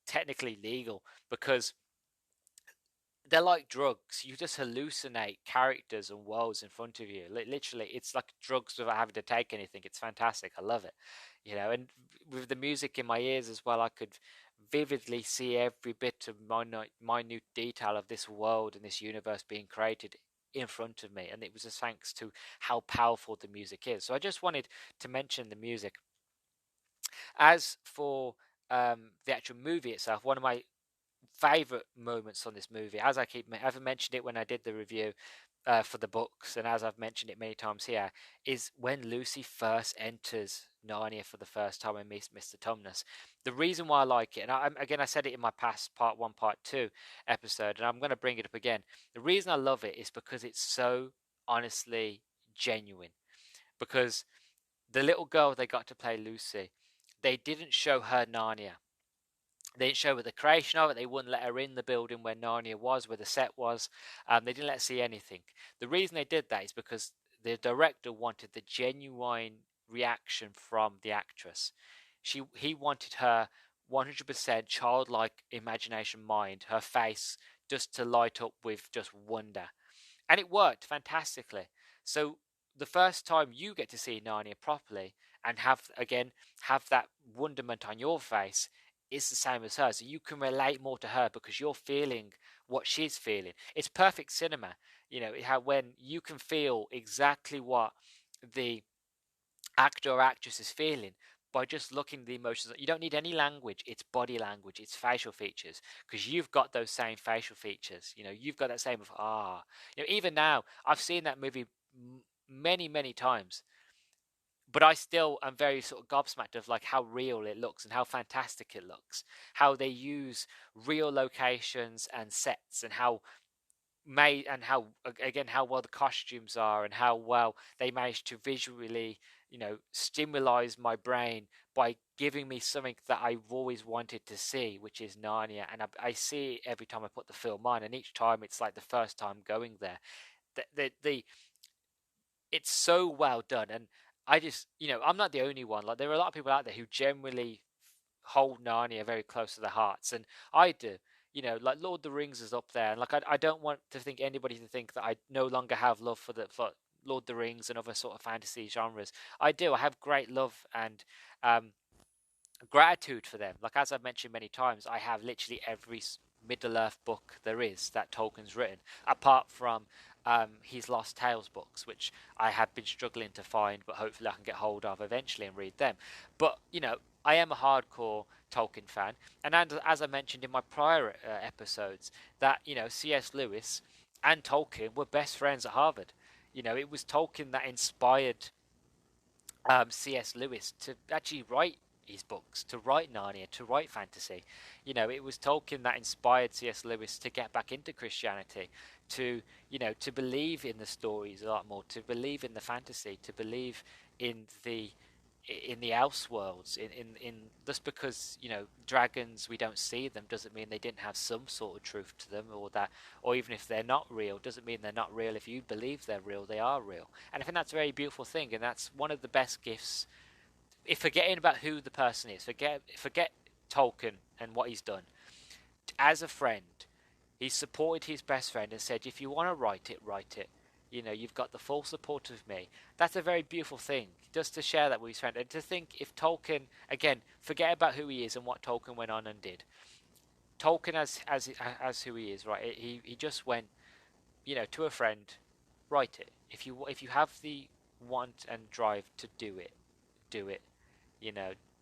Speaker 2: technically legal because they're like drugs. You just hallucinate characters and worlds in front of you. Literally, it's like drugs without having to take anything. It's fantastic. I love it. And with the music in my ears as well, I could vividly see every bit of minute detail of this world and this universe being created in front of me. And it was just thanks to how powerful the music is. So I just wanted to mention the music. As for the actual movie itself, one of my favorite moments on this movie, as I've mentioned it when I did the review for the books, and as I've mentioned it many times here, is when Lucy first enters Narnia for the first time and meets Mr. Tumnus. The reason why I like it, and I said it in my past part 1, part 2 episode, and I'm going to bring it up again. The reason I love it is because it's so honestly genuine. Because the little girl they got to play Lucy, they didn't show her Narnia. They didn't show her the creation of it. They wouldn't let her in the building where Narnia was, where the set was. They didn't let her see anything. The reason they did that is because the director wanted the genuine reaction from the actress. He wanted her 100% childlike imagination mind, her face just to light up with just wonder. And it worked fantastically. So the first time you get to see Narnia properly and have that wonderment on your face is the same as her. So you can relate more to her because you're feeling what she's feeling. It's perfect cinema, how when you can feel exactly what the actor or actress is feeling by just looking at the emotions. You don't need any language. It's body language. It's facial features because you've got those same facial features. You've got that same of even now I've seen that movie many times, but I still am very sort of gobsmacked of like how real it looks and how fantastic it looks, how they use real locations and sets, and how how well the costumes are, and how well they managed to visually stimulate my brain by giving me something that I've always wanted to see, which is Narnia. And I see it every time I put the film on, and each time it's like the first time going there. The It's so well done. And I just, I'm not the only one. Like, there are a lot of people out there who generally hold Narnia very close to their hearts, and I do. Like Lord of the Rings is up there, and like I don't want anybody to think that I no longer have love for Lord of the Rings and other sort of fantasy genres. I do. I have great love and um, gratitude for them. Like, as I've mentioned many times, I have literally every Middle Earth book there is that Tolkien's written, apart from his Lost Tales books, which I have been struggling to find, but hopefully I can get hold of eventually and read them. But I am a hardcore Tolkien fan, and as I mentioned in my prior episodes, that C.S. Lewis and Tolkien were best friends at Harvard. It was Tolkien that inspired C.S. Lewis to actually write his books, to write Narnia, to write fantasy. It was Tolkien that inspired C.S. Lewis to get back into Christianity, to to believe in the stories a lot more, to believe in the fantasy, to believe in the Elseworlds. In just because dragons, we don't see them, doesn't mean they didn't have some sort of truth to them, or even if they're not real, doesn't mean they're not real. If you believe they're real, they are real. And I think that's a very beautiful thing, and that's one of the best gifts. If forgetting about who the person is, forget Tolkien and what he's done. As a friend, he supported his best friend and said, if you want to write it, write it. You've got the full support of me. That's a very beautiful thing, just to share that with his friend. And to think, if Tolkien, again, forget about who he is and what Tolkien went on and did. Tolkien as who he is, right? He just went, to a friend, write it. If you have the want and drive to do it, do it.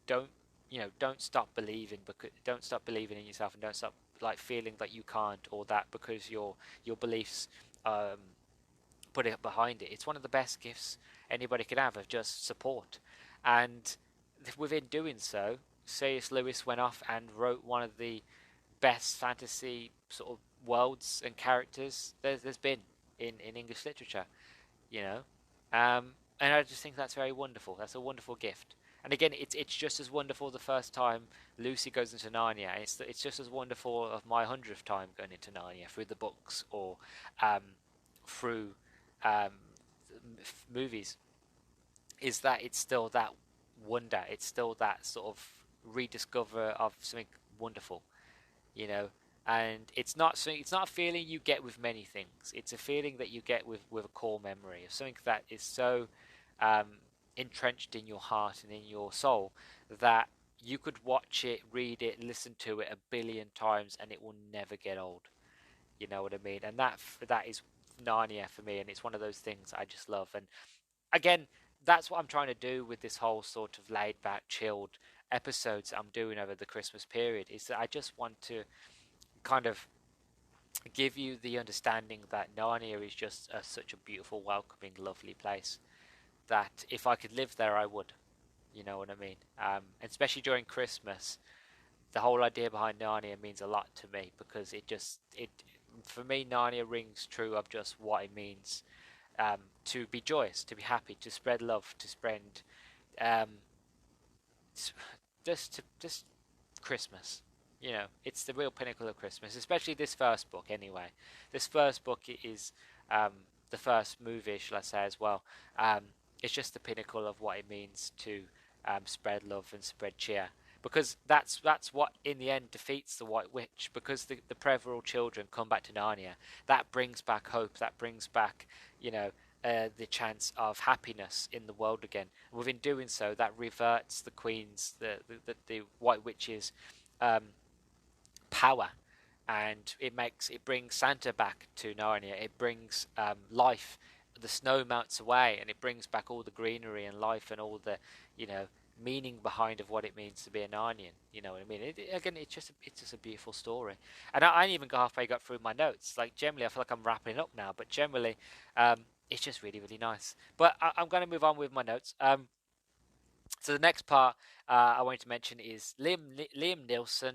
Speaker 2: Don't don't stop believing, because don't stop believing in yourself, and don't stop like feeling that you can't, or that because your beliefs um, put it behind it. It's one of the best gifts anybody could have, of just support. And within doing so, C.S. Lewis went off and wrote one of the best fantasy sort of worlds and characters there's been in English literature, you know. And I just think that's very wonderful. That's a wonderful gift. And again, it's just as wonderful the first time Lucy goes into Narnia. It's just as wonderful of my 100th time going into Narnia through the books, or um, through um, movies. Is that it's still that wonder. It's still that sort of rediscover of something wonderful, you know. And it's not a feeling you get with many things. It's a feeling that you get with a core memory of something that is so um, entrenched in your heart and in your soul that you could watch it, read it, listen to it a billion times, and it will never get old. You know what I mean? And that is Narnia for me, and it's one of those things I just love. And again, that's what I'm trying to do with this whole sort of laid back, chilled episodes I'm doing over the Christmas period, is that I just want to kind of give you the understanding that Narnia is just such a beautiful, welcoming, lovely place. That if I could live there, I would. You know what I mean? Especially during Christmas, the whole idea behind Narnia means a lot to me, because it for me, Narnia rings true of just what it means to be joyous, to be happy, to spread love, to spread um, just Christmas. You know, it's the real pinnacle of Christmas, especially this first book. Anyway, this first book is um, the first movie, shall I say, as well. Um, it's just the pinnacle of what it means to spread love and spread cheer, because that's what in the end defeats the White Witch. Because the Peveril children come back to Narnia, that brings back hope. That brings back, you know, the chance of happiness in the world again. And within doing so, that reverts the Queen's, the White Witch's um, power, and it brings Santa back to Narnia. It brings life. The snow melts away, and it brings back all the greenery and life and all the, you know, meaning behind of what it means to be a Narnian. You know what I mean? Again, it's just a beautiful story. And I ain't even got through my notes. Like, generally, I feel like I'm wrapping it up now, but generally, it's just really, really nice. But I'm going to move on with my notes. So the next part I wanted to mention is Liam Neeson,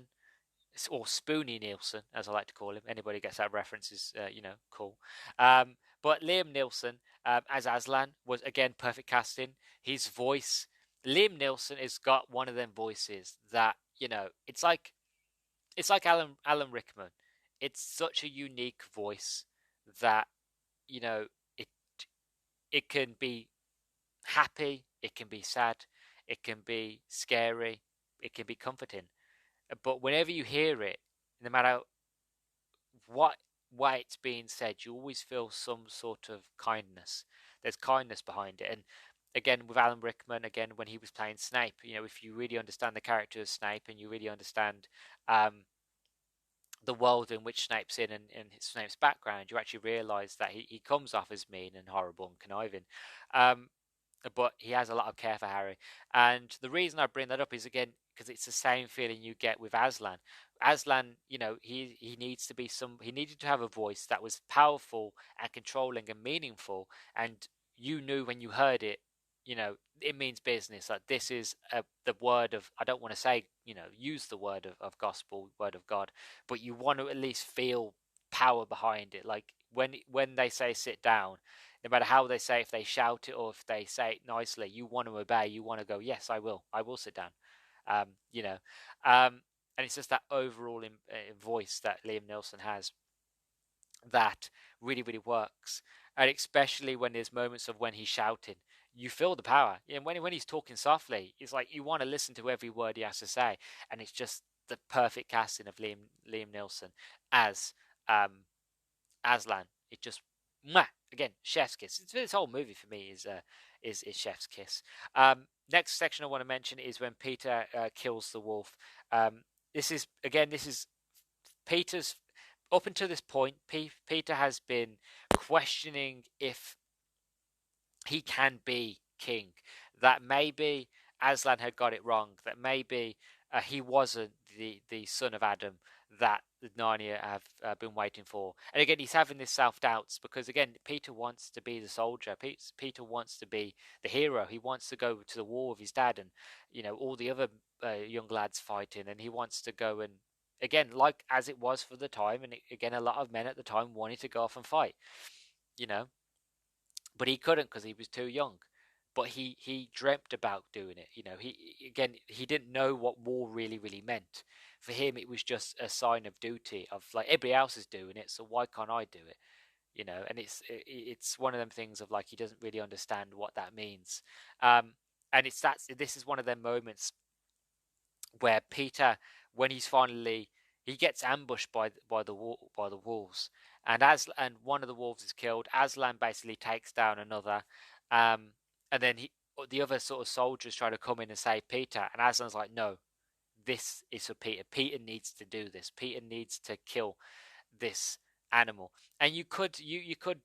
Speaker 2: or Spoonie Nielsen, as I like to call him. Anybody gets that reference is, cool. But Liam Neeson as Aslan was, again, perfect casting. His voice, Liam Neeson has got one of them voices that, you know, it's like Alan Rickman. It's such a unique voice that, you know, it it can be happy, it can be sad, it can be scary, it can be comforting. But whenever you hear it, no matter what way it's being said, you always feel some sort of kindness. There's kindness behind it. And again, with Alan Rickman, again, when he was playing Snape, you know, if you really understand the character of Snape, and you really understand um, the world in which Snape's in, and Snape's background, you actually realise that he comes off as mean and horrible and conniving. Um, but he has a lot of care for Harry. And the reason I bring that up is, again, because it's the same feeling you get with Aslan. Aslan, you know, he needs to be he needed to have a voice that was powerful and controlling and meaningful, and you knew when you heard it, you know, it means business. Like, this is the word of, I don't want to say, you know, use the word of gospel, word of God, but you want to at least feel power behind it. Like, when they say sit down, no matter how they say, if they shout it or if they say it nicely, you want to obey. You want to go, yes, I will sit down. You know, and it's just that overall voice that Liam Neeson has that really, really works. And especially when there's moments of when he's shouting, you feel the power. And when he's talking softly, it's like you want to listen to every word he has to say. And it's just the perfect casting of Liam Neeson as um, Aslan. It just, mwah, again, chef's kiss. This whole movie for me is chef's kiss. Next section I want to mention is when Peter kills the wolf. This is Peter's. Up until this point, Peter has been questioning if he can be king. That maybe Aslan had got it wrong, that maybe he wasn't the son of Adam that the Narnia have been waiting for. And again, he's having this self-doubts because, again, Peter wants to be the soldier. Peter wants to be the hero. He wants to go to the war with his dad and, all the other young lads fighting. And he wants to go and, again, like as it was for the time, and again, a lot of men at the time wanted to go off and fight, you know. But he couldn't because he was too young. But he dreamt about doing it. He didn't know what war really meant. For him, it was just a sign of duty, of like everybody else is doing it, so why can't I do it? And it's one of them things of like he doesn't really understand what that means. And this is one of them moments where Peter, when he gets ambushed by the wolves, and one of the wolves is killed. Aslan basically takes down another, and then the other sort of soldiers try to come in and save Peter, and Aslan's like, no, this is for Peter. Peter needs to do this. Peter needs to kill this animal. And you could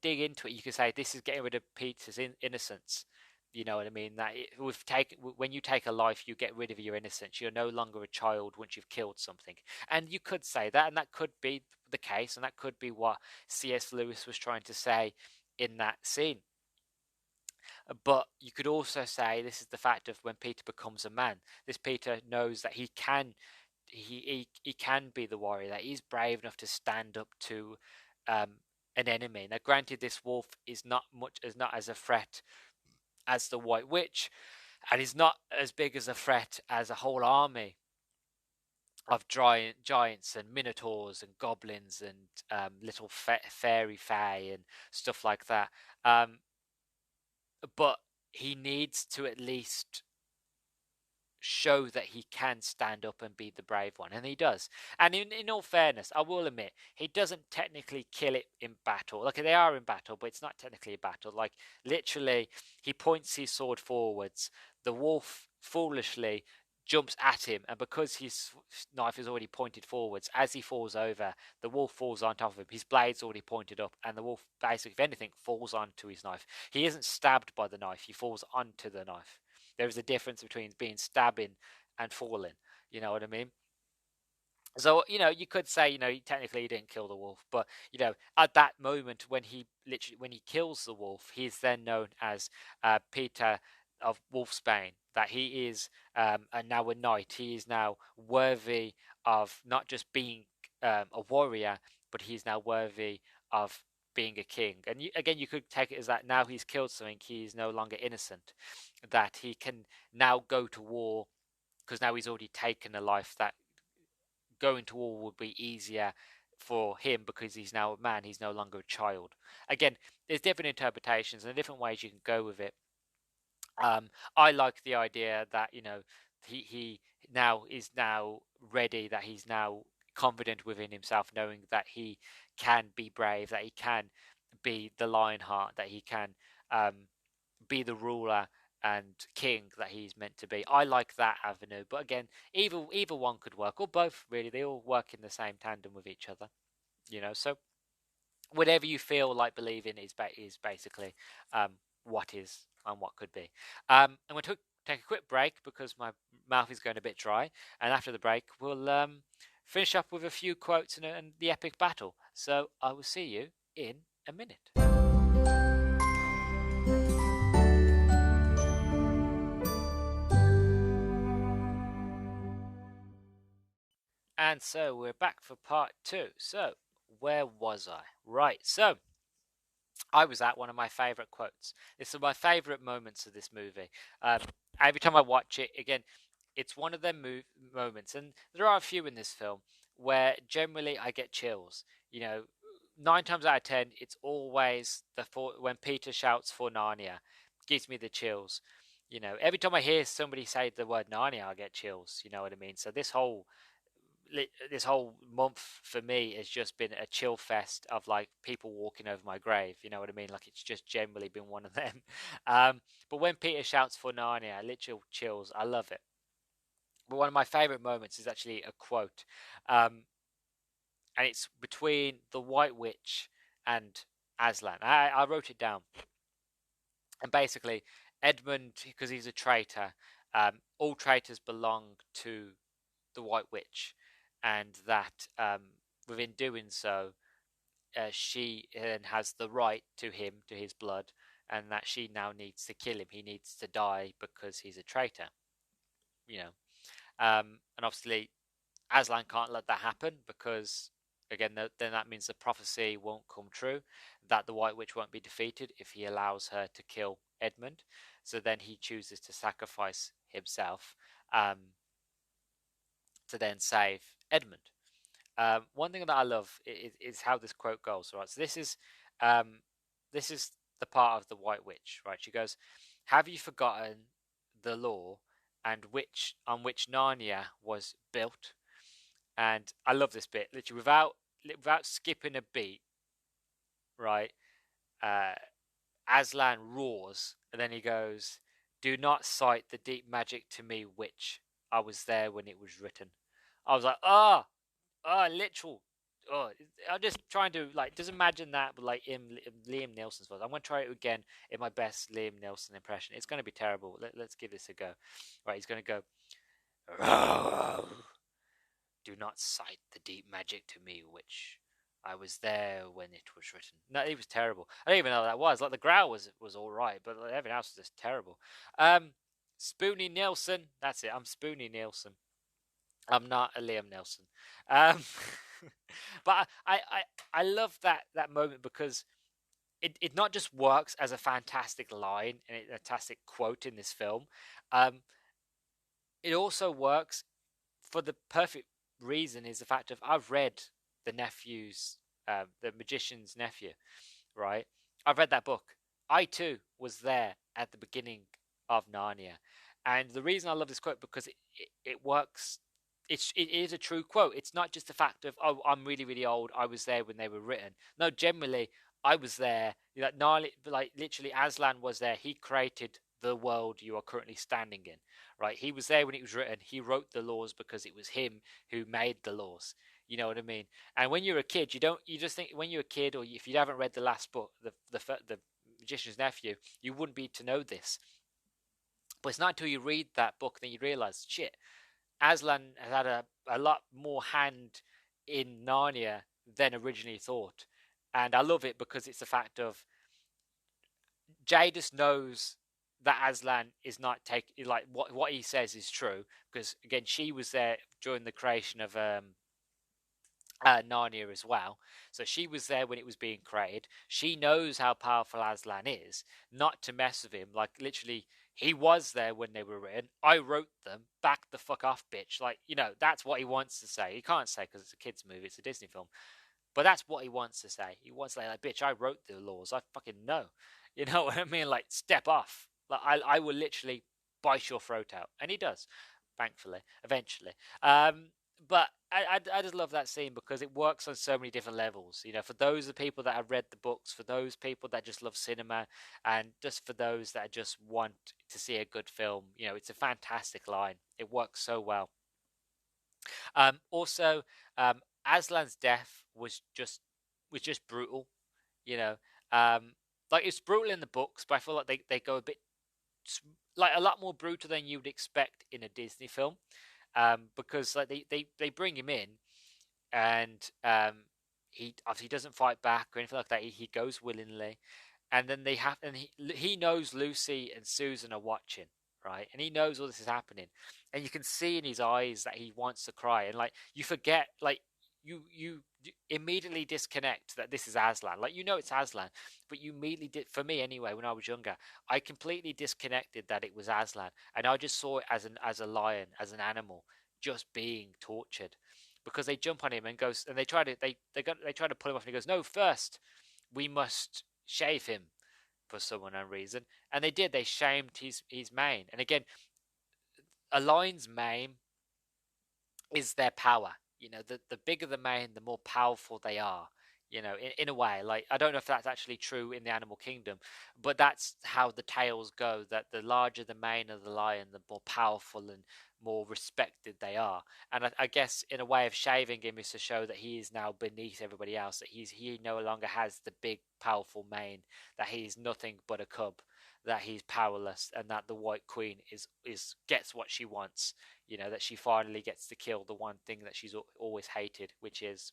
Speaker 2: dig into it. You could say this is getting rid of Peter's innocence. You know what I mean? That when you take a life, you get rid of your innocence. You're no longer a child once you've killed something. And you could say that, and that could be the case, and that could be what C.S. Lewis was trying to say in that scene. But you could also say this is the fact of when Peter becomes a man. This Peter knows that he can be the warrior, that he's brave enough to stand up to an enemy. Now, granted, this wolf is not as a threat as the White Witch, and is not as big as a threat as a whole army of giants and minotaurs and goblins and little fairy fae and stuff like that. But he needs to at least show that he can stand up and be the brave one, and he does. And in all fairness, I will admit, he doesn't technically kill it in battle. Like, they are in battle, but it's not technically a battle. Like, literally, he points his sword forwards. The wolf foolishly jumps at him, and because his knife is already pointed forwards, as he falls over, the wolf falls on top of him. His blade's already pointed up, and the wolf basically, if anything, falls onto his knife. He isn't stabbed by the knife, he falls onto the knife. There is a difference between being stabbing and falling. You know what I mean? So, you could say, technically he didn't kill the wolf, but, at that moment when he kills the wolf, he's then known as Peter of Wolfsbane, that he is now a knight. He is now worthy of not just being a warrior, but he's now worthy of being a king. And you could take it as that now he's killed something, he's no longer innocent, that he can now go to war because now he's already taken a life, that going to war would be easier for him because he's now a man, he's no longer a child. Again, there's different interpretations and different ways you can go with it. I like the idea that he now is ready, that he's now confident within himself, knowing that he can be brave, that he can be the Lionheart, that he can be the ruler and king that he's meant to be. I like that avenue, but again, either one could work, or both really. They all work in the same tandem with each other, So whatever you feel like believing is basically what is and what could be. I'm going to take a quick break because my mouth is going a bit dry, and after the break we'll finish up with a few quotes and the epic battle. So I will see you in a minute. And so we're back for part 2. So where was I? Right, so I was at one of my favourite quotes. This is my favourite moments of this movie. Every time I watch it, again, it's one of them moments, and there are a few in this film where generally I get chills. 9 times out of 10, it's always when Peter shouts for Narnia, gives me the chills. Every time I hear somebody say the word Narnia, I get chills. You know what I mean? So this whole month for me has just been a chill fest of like people walking over my grave. You know what I mean? Like, it's just generally been one of them. But when Peter shouts for Narnia, literal chills. I love it. But one of my favorite moments is actually a quote, and it's between the White Witch and Aslan. I wrote it down, and basically Edmund, because he's a traitor, all traitors belong to the White Witch, and that within doing so, she then has the right to him, to his blood, and that she now needs to kill him. He needs to die because he's a traitor. You know, and obviously Aslan can't let that happen because, again, then that means the prophecy won't come true, that the White Witch won't be defeated if he allows her to kill Edmund. So then he chooses to sacrifice himself to then save Edmund. One thing that I love is how this quote goes. Right, so um, this is the part of the White Witch. Right, she goes, "Have you forgotten the law and which on which Narnia was built?" And I love this bit, literally without skipping a beat. Right, uh, Aslan roars, and then he goes, "Do not cite the deep magic to me, witch. I was there when it was written." I was like, literal. Oh, I'm just trying to just imagine that, but like in Liam Neeson's voice. I'm gonna try it again in my best Liam Neeson impression. It's gonna be terrible. Let's give this a go. Right, he's gonna go. Do not cite the deep magic to me, witch. I was there when it was written. No, it was terrible. I don't even know what that was. Like the growl was all right, but like, everything else was just terrible. Spoonie Nielsen. That's it. I'm Spoonie Nielsen. I'm not a Liam Neeson. Um, but I love that moment because it not just works as a fantastic line and a fantastic quote in this film. It also works for the perfect reason is the fact of I've read the the magician's nephew, right? I've read that book. I too was there at the beginning of Narnia, and the reason I love this quote because it works. It is a true quote. It's not just the fact of I'm really really old. I was there when they were written. No, generally I was there. Narnia, like literally, Aslan was there. He created the world you are currently standing in, right? He was there when it was written. He wrote the laws because it was him who made the laws. You know what I mean? And when you're a kid, you just think when you're a kid, or if you haven't read the last book, the Magician's Nephew, you wouldn't be to know this. But it's not until you read that book that you realize, shit, Aslan has had a lot more hand in Narnia than originally thought. And I love it because it's the fact of Jadis knows that Aslan is not taking like what he says is true because again she was there during the creation of Narnia as well, so she was there when it was being created. She knows how powerful Aslan is, not to mess with him. Like literally, he was there when they were written. I wrote them. Back the fuck off, bitch. Like that's what he wants to say. He can't say because it's a kids' movie. It's a Disney film. But that's what he wants to say. He wants to say, like, bitch, I wrote the laws. I fucking know. You know what I mean? Like, step off. Like, I will literally bite your throat out. And he does, thankfully, eventually. But I just love that scene because it works on so many different levels. For those of the people that have read the books, for those people that just love cinema, and just for those that just want to see a good film, it's a fantastic line. It works so well. Also, Aslan's death was just brutal. You know, like it's brutal in the books, but I feel like they go a bit like a lot more brutal than you would expect in a Disney film. Because like they bring him in, and he obviously doesn't fight back or anything like that. He goes willingly, and then he knows Lucy and Susan are watching, right? And he knows all this is happening, and you can see in his eyes that he wants to cry, and like you forget, like you immediately disconnect that this is Aslan. Like it's Aslan, but you immediately did. For me anyway, when I was younger, I completely disconnected that it was Aslan, and I just saw it as a lion, as an animal, just being tortured. Because they jump on him and goes, and they try to pull him off, and he goes, "No, first we must shave him," for some unknown reason. And they did. They shamed his mane. And again, a lion's mane is their power. The bigger the mane, the more powerful they are. In a way, like I don't know if that's actually true in the animal kingdom, but that's how the tales go. That the larger the mane of the lion, the more powerful and more respected they are. And I guess in a way of shaving him is to show that he is now beneath everybody else, that he no longer has the big powerful mane, that he's nothing but a cub, that he's powerless, and that the White Queen is gets what she wants. That she finally gets to kill the one thing that she's always hated, which is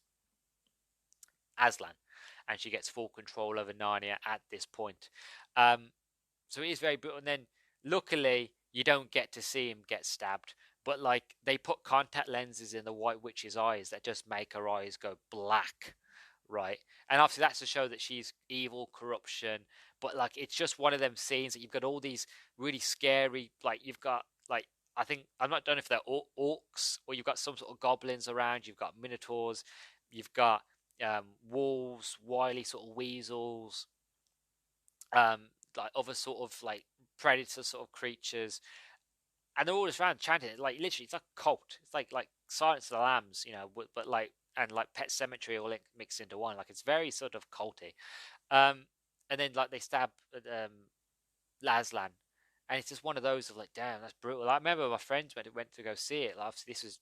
Speaker 2: Aslan, and she gets full control over Narnia at this point. So it is very brutal. And then luckily you don't get to see him get stabbed, but like they put contact lenses in the White Witch's eyes that just make her eyes go black, right? And obviously that's to show that she's evil, corruption. But like it's just one of them scenes that you've got all these really scary, like you've got like I think I'm not done if they're orcs or you've got some sort of goblins around. You've got minotaurs, you've got wolves, wily sort of weasels, um, like other sort of like predator sort of creatures, and they're all just around chanting it. Like literally, it's like a cult. It's like Silence of the Lambs, but like and like Pet Cemetery all mixed into one. Like it's very sort of culty. And then like they stab Laslan, and it's just one of those of like, damn, that's brutal. I remember my friends went to go see it. Like, obviously, this was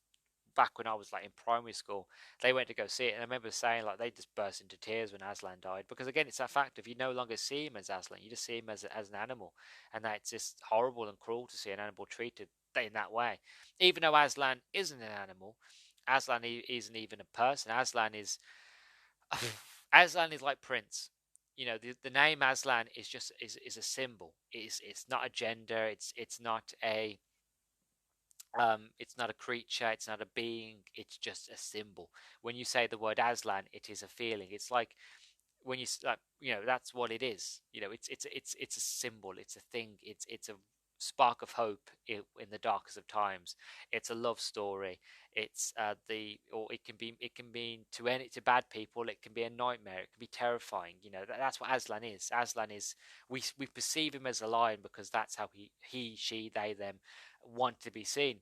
Speaker 2: back when I was like in primary school. They went to go see it, and I remember saying like they just burst into tears when Aslan died, because again, it's that fact of you no longer see him as Aslan, you just see him as an animal, and that it's just horrible and cruel to see an animal treated in that way. Even though Aslan isn't an animal, Aslan isn't even a person. Aslan is Aslan is like Prince. The name Aslan is just is a symbol. It's not a gender. It's not a creature. It's not a being. It's just a symbol. When you say the word Aslan, it is a feeling. It's like when that's what it is. It's a symbol. It's a thing. It's a spark of hope in the darkest of times. It's a love story. It's or it can be to bad people. It can be a nightmare. It can be terrifying. That's what Aslan is. Aslan is we perceive him as a lion because that's how he, she, they, them want to be seen.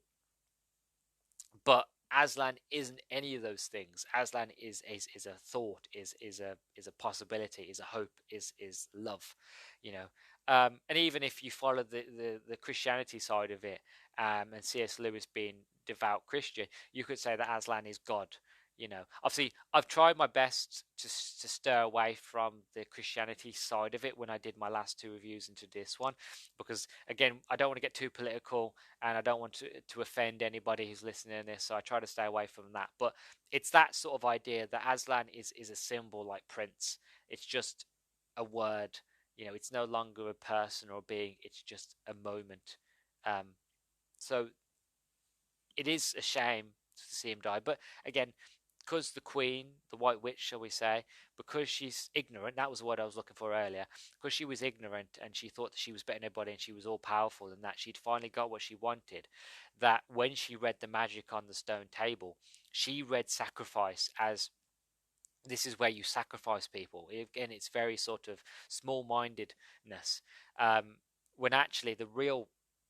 Speaker 2: But Aslan isn't any of those things. Aslan is a thought, is a possibility, is a hope, is love, and even if you follow the Christianity side of it, and C.S. Lewis being devout Christian, you could say that Aslan is God. Obviously, I've tried my best to stir away from the Christianity side of it when I did my last two reviews into this one, because again, I don't want to get too political, and I don't want to offend anybody who's listening to this, so I try to stay away from that. But it's that sort of idea that Aslan is a symbol like Prince. It's just a word. It's no longer a person or a being. It's just a moment. So it is a shame to see him die. But again, because the Queen, the White Witch, shall we say, because she's ignorant, that was the word I was looking for earlier, because she was ignorant and she thought that she was better than everybody and she was all powerful and that she'd finally got what she wanted, that when she read the magic on the stone table, she read sacrifice as this is where you sacrifice people. Again, it's very sort of small-mindedness, when actually the real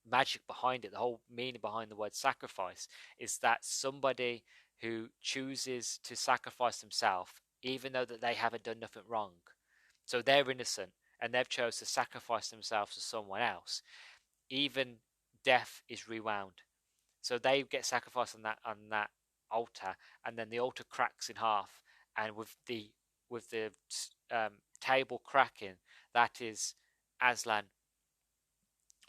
Speaker 2: magic behind it, the whole meaning behind the word sacrifice, is that somebody who chooses to sacrifice themselves, even though that they haven't done nothing wrong, so they're innocent and they've chose to sacrifice themselves to someone else, even death is rewound. So they get sacrificed on that altar, and then the altar cracks in half, and with the table cracking, that is Aslan,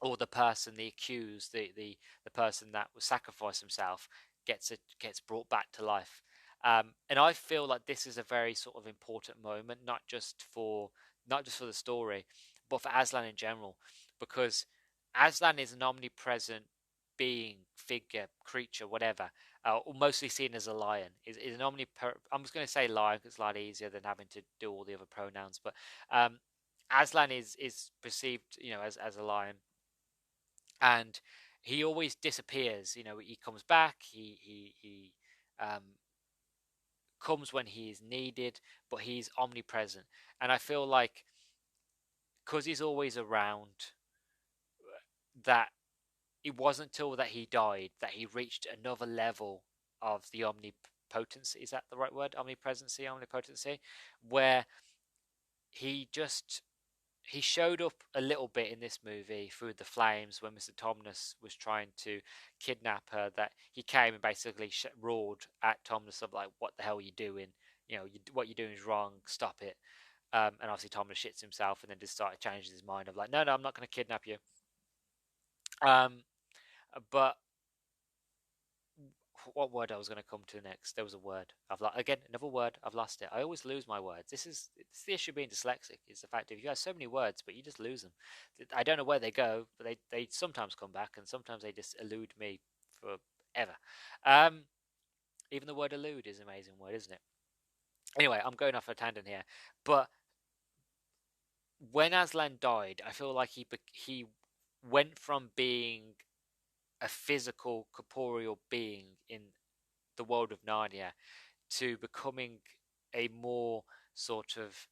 Speaker 2: or the person, the accused, the person that was sacrificed himself, gets brought back to life. And I feel like this is a very sort of important moment, not just for the story, but for Aslan in general, because Aslan is an omnipresent being, figure, creature, whatever, or mostly seen as a lion. Is an I'm just going to say lion because it's a lot easier than having to do all the other pronouns. But Aslan is perceived, as a lion, and he always disappears. He comes back. He comes when he is needed, but he's omnipresent. And I feel like because he's always around, that it wasn't until that he died that he reached another level of the omnipotency. Is that the right word? Omnipresency, omnipotency, where he just he showed up a little bit in this movie through the flames when Mr. Tomness was trying to kidnap her. That he came and basically roared at Tomness of like, "What the hell are you doing? What you're doing is wrong. Stop it." And obviously Tomness shits himself and then just started changing his mind of like, "No, no, I'm not going to kidnap you." Um, but what word I was going to come to next? There was a word. Again another word. I've lost it. I always lose my words. It's the issue of being dyslexic. Is the fact that you have so many words, but you just lose them. I don't know where they go, but they sometimes come back, and sometimes they just elude me forever. Um, Even the word elude is an amazing word, isn't it? Anyway, I'm going off a tangent here, but when Aslan died, I feel like he went from being a physical, corporeal being in the world of Narnia to becoming a more sort of,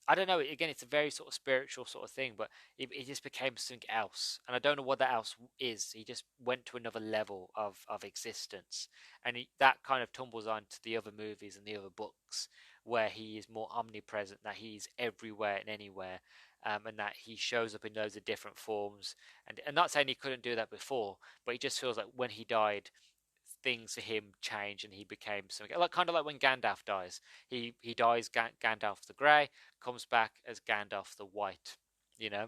Speaker 2: I don't know. Again, it's a very sort of spiritual sort of thing, but it just became something else, and I don't know what that else is. He just went to another level of existence, and that kind of tumbles on to the other movies and the other books, where he is more omnipresent, that he's everywhere and anywhere, and that he shows up in loads of different forms. And not saying he couldn't do that before, but he just feels like when he died, things to him change and he became something like kind of like when Gandalf dies. He dies Gandalf the Grey, comes back as Gandalf the White. You know,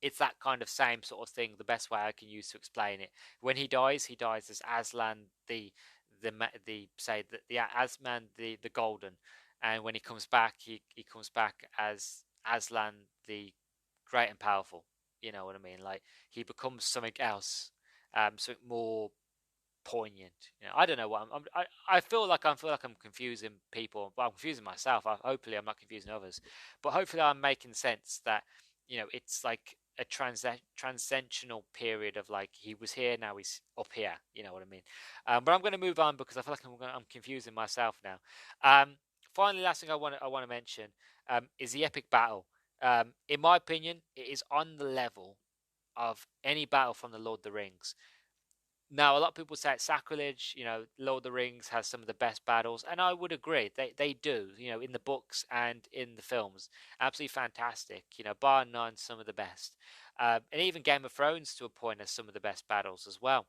Speaker 2: it's that kind of same sort of thing. The best way I can use to explain it: when he dies as Aslan the say the Aslan the Golden, and when he comes back, he comes back as Aslan the Great and Powerful. You know what I mean? Like he becomes something else, something more poignant. I don't know what I feel like I'm confusing people, but I'm confusing myself. Hopefully, I'm not confusing others, but hopefully, I'm making sense that it's like a transcendental period of like he was here, now he's up here. You know what I mean? But I'm going to move on because I feel like I'm confusing myself now. Finally, last thing I want to mention is the epic battle. In my opinion, it is on the level of any battle from the Lord of the Rings. Now, a lot of people say it's sacrilege. Lord of the Rings has some of the best battles, and I would agree. They do. In the books and in the films, absolutely fantastic. Bar none, some of the best. And even Game of Thrones, to a point, has some of the best battles as well.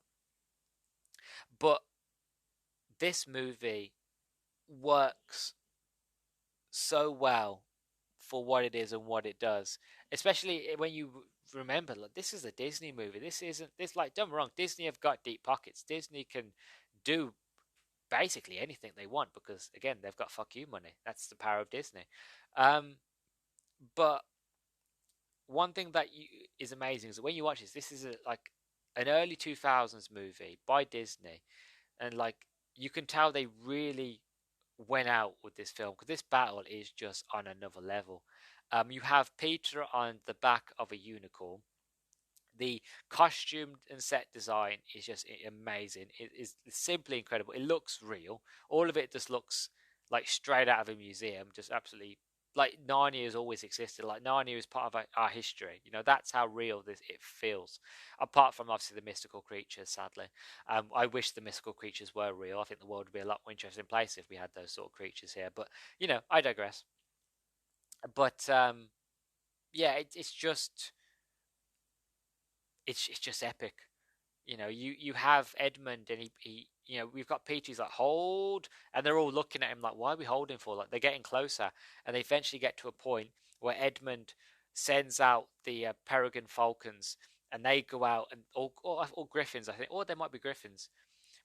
Speaker 2: But this movie works so well for what it is and what it does, especially when you remember, look, this is a Disney movie. This isn't this like don't get me wrong. Disney have got deep pockets. Disney can do basically anything they want because again they've got fuck you money. That's the power of Disney. Um, but one thing that is amazing is that when you watch this is like an early 2000s movie by Disney, and like you can tell they really went out with this film because this battle is just on another level. You have Peter on the back of a unicorn. The costume and set design is just amazing. It is simply incredible. It looks real. All of it just looks like straight out of a museum. Just absolutely like Narnia has always existed. Like Narnia is part of our history. That's how real it feels. Apart from obviously the mystical creatures, sadly. I wish the mystical creatures were real. I think the world would be a lot more interesting place if we had those sort of creatures here. But I digress. But yeah, it's just epic. You have Edmund and he we've got Peaches like hold, and they're all looking at him like, why are we holding for? Like they're getting closer, and they eventually get to a point where Edmund sends out the peregrine falcons, and they go out and or griffins, I think, or there might be griffins,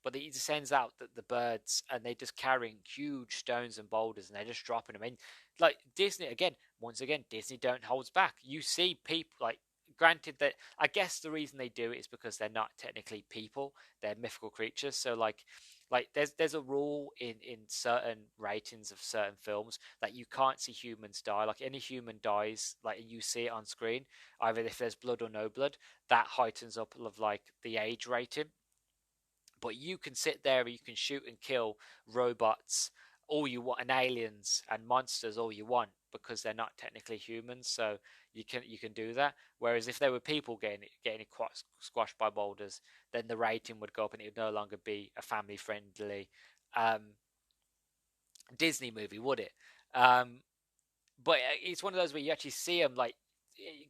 Speaker 2: but he just sends out the birds, and they're just carrying huge stones and boulders, and they're just dropping them in. Like Disney again, once again, Disney don't hold back. You see people like. Granted that I guess the reason they do it is because they're not technically people; they're mythical creatures. So like there's a rule in certain ratings of certain films that you can't see humans die. Like any human dies, like you see it on screen, either if there's blood or no blood, that heightens up of like the age rating. But you can sit there and you can shoot and kill robots all you want, and aliens and monsters all you want, because they're not technically humans. So you can do that. Whereas if there were people getting squashed by boulders, then the rating would go up and it would no longer be a family friendly um, Disney movie, would it? Um, but it's one of those where you actually see them like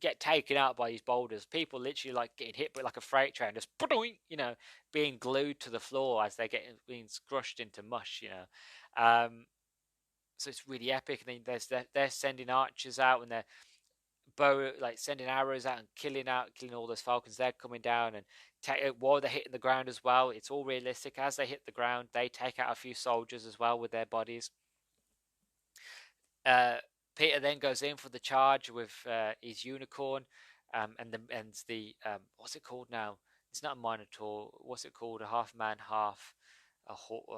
Speaker 2: get taken out by these boulders. People literally like getting hit by like a freight train, just being glued to the floor as they get being crushed into mush. So it's really epic. And then they're sending archers out and they're bow like sending arrows out and killing all those falcons. They're coming down and while they're hitting the ground as well. It's all realistic. As they hit the ground, they take out a few soldiers as well with their bodies. Uh, Peter then goes in for the charge with his unicorn, and the what's it called now? It's not a minotaur. What's it called? A half man, half a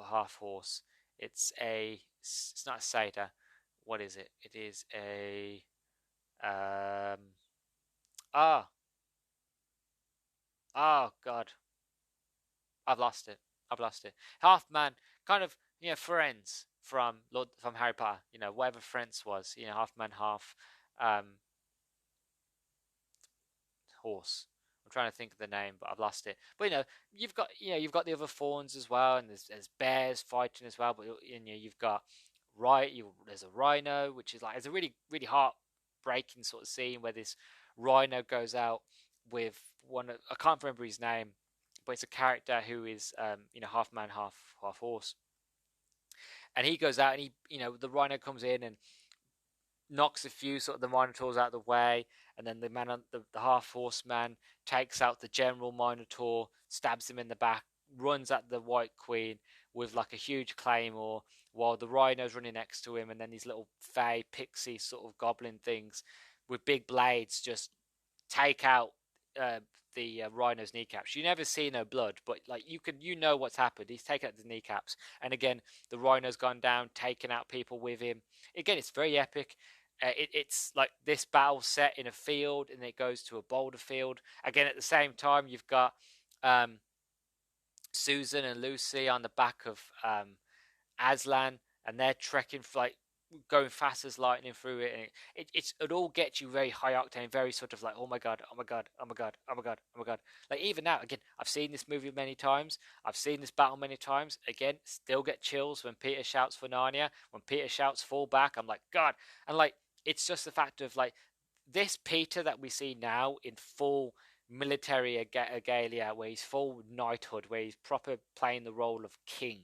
Speaker 2: half horse. It's not a satyr. What is it? It is a um ah God, I've lost it. I've lost it. Half man, kind of friends from Harry Potter. Whatever friends was. Half man, half um horse. I'm trying to think of the name, but I've lost it. But you've got the other fawns as well, and there's bears fighting as well. But you've got there's a rhino, which is like it's a really really heartbreaking sort of scene where this rhino goes out with I can't remember his name, but it's a character who is half man half horse, and he goes out and the rhino comes in and knocks a few sort of the Minotaurs out of the way, and then the half horseman takes out the general Minotaur, stabs him in the back, runs at the White Queen with like a huge claymore, while the Rhino's running next to him, and then these little fey pixie sort of goblin things with big blades just take out uh, the Rhino's kneecaps. You never see no blood, but like you know what's happened. He's taken out the kneecaps, and again the Rhino's gone down, taking out people with him. Again, it's very epic. It's like this battle set in a field, and it goes to a boulder field. Again, at the same time, you've got um, Susan and Lucy on the back of Aslan, and they're trekking like going fast as lightning through it, and it all gets you very high octane, very sort of like oh my god, oh my god, oh my god, oh my god, oh my god. Like even now, again, I've seen this movie many times, I've seen this battle many times. Again, still get chills when Peter shouts for Narnia, when Peter shouts fall back. I'm like God, and like it's just the fact of like this Peter that we see now in full military regalia, where he's full knighthood, where he's proper playing the role of king.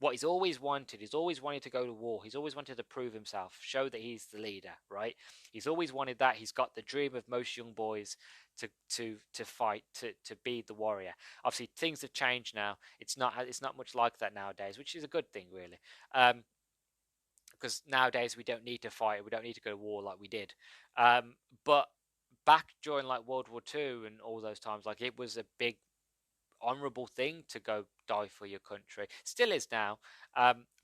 Speaker 2: What he's always wanted, he's always wanted to go to war. He's always wanted to prove himself, show that he's the leader, right? He's always wanted that. He's got the dream of most young boys to fight, to be the warrior. Obviously, things have changed now. It's not much like that nowadays, which is a good thing, really. Because nowadays we don't need to fight, we don't need to go to war like we did. But back during like World War II and all those times, like it was a big honorable thing to go die for your country. Still is now,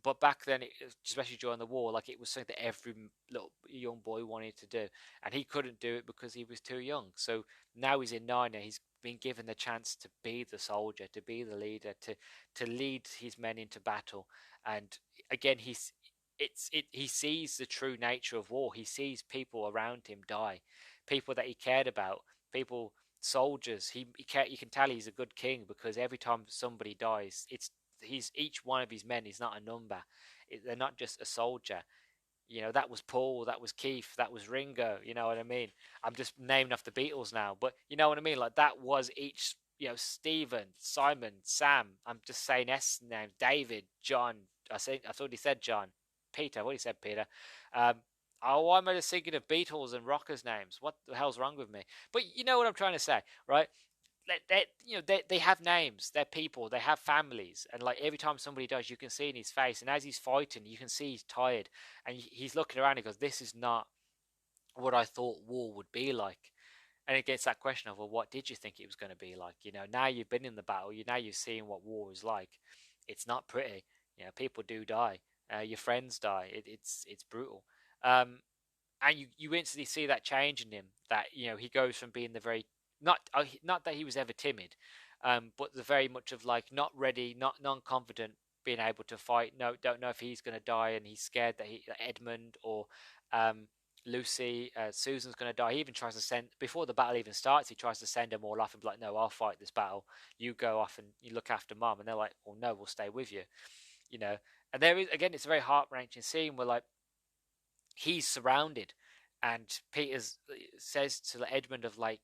Speaker 2: but back then, especially during the war, like it was something that every little young boy wanted to do, and he couldn't do it because he was too young. So now he's in Narnia. He's been given the chance to be the soldier, to be the leader, to lead his men into battle. And again, he sees the true nature of war. He sees people around him die, people that he cared about, people soldiers. You can tell he's a good king because every time somebody dies, he's each one of his men is not a number. They're not just a soldier. That was Paul, that was Keith, that was Ringo. You know what I mean? I'm just naming off the Beatles now, but you know what I mean. Like that was each. Stephen, Simon, Sam. I'm just saying S names. David, John. I thought he said John. Peter. What he said, Peter. Um, why am I just thinking of Beatles and rockers' names? What the hell's wrong with me? But you know what I'm trying to say, right? They have names, they're people, they have families, and like every time somebody dies, you can see in his face, and as he's fighting, you can see he's tired, and he's looking around. And he goes, "This is not what I thought war would be like." And it gets that question of, well, what did you think it was going to be like? Now you've been in the battle, now you've seen what war is like. It's not pretty. People do die. Your friends die. It's brutal. Um, and you instantly see that change in him. That he goes from being the very not that he was ever timid, but the very much of like not ready, not non-confident, being able to fight. No, don't know if he's going to die, and he's scared that Edmund or Lucy, Susan's going to die. He even tries to send before the battle even starts. He tries to send them all off and be like, "No, I'll fight this battle. You go off and you look after Mum." And they're like, "Well, no, we'll stay with you." And there is again, it's a very heart wrenching scene where like he's surrounded, and Peter says to Edmund of like,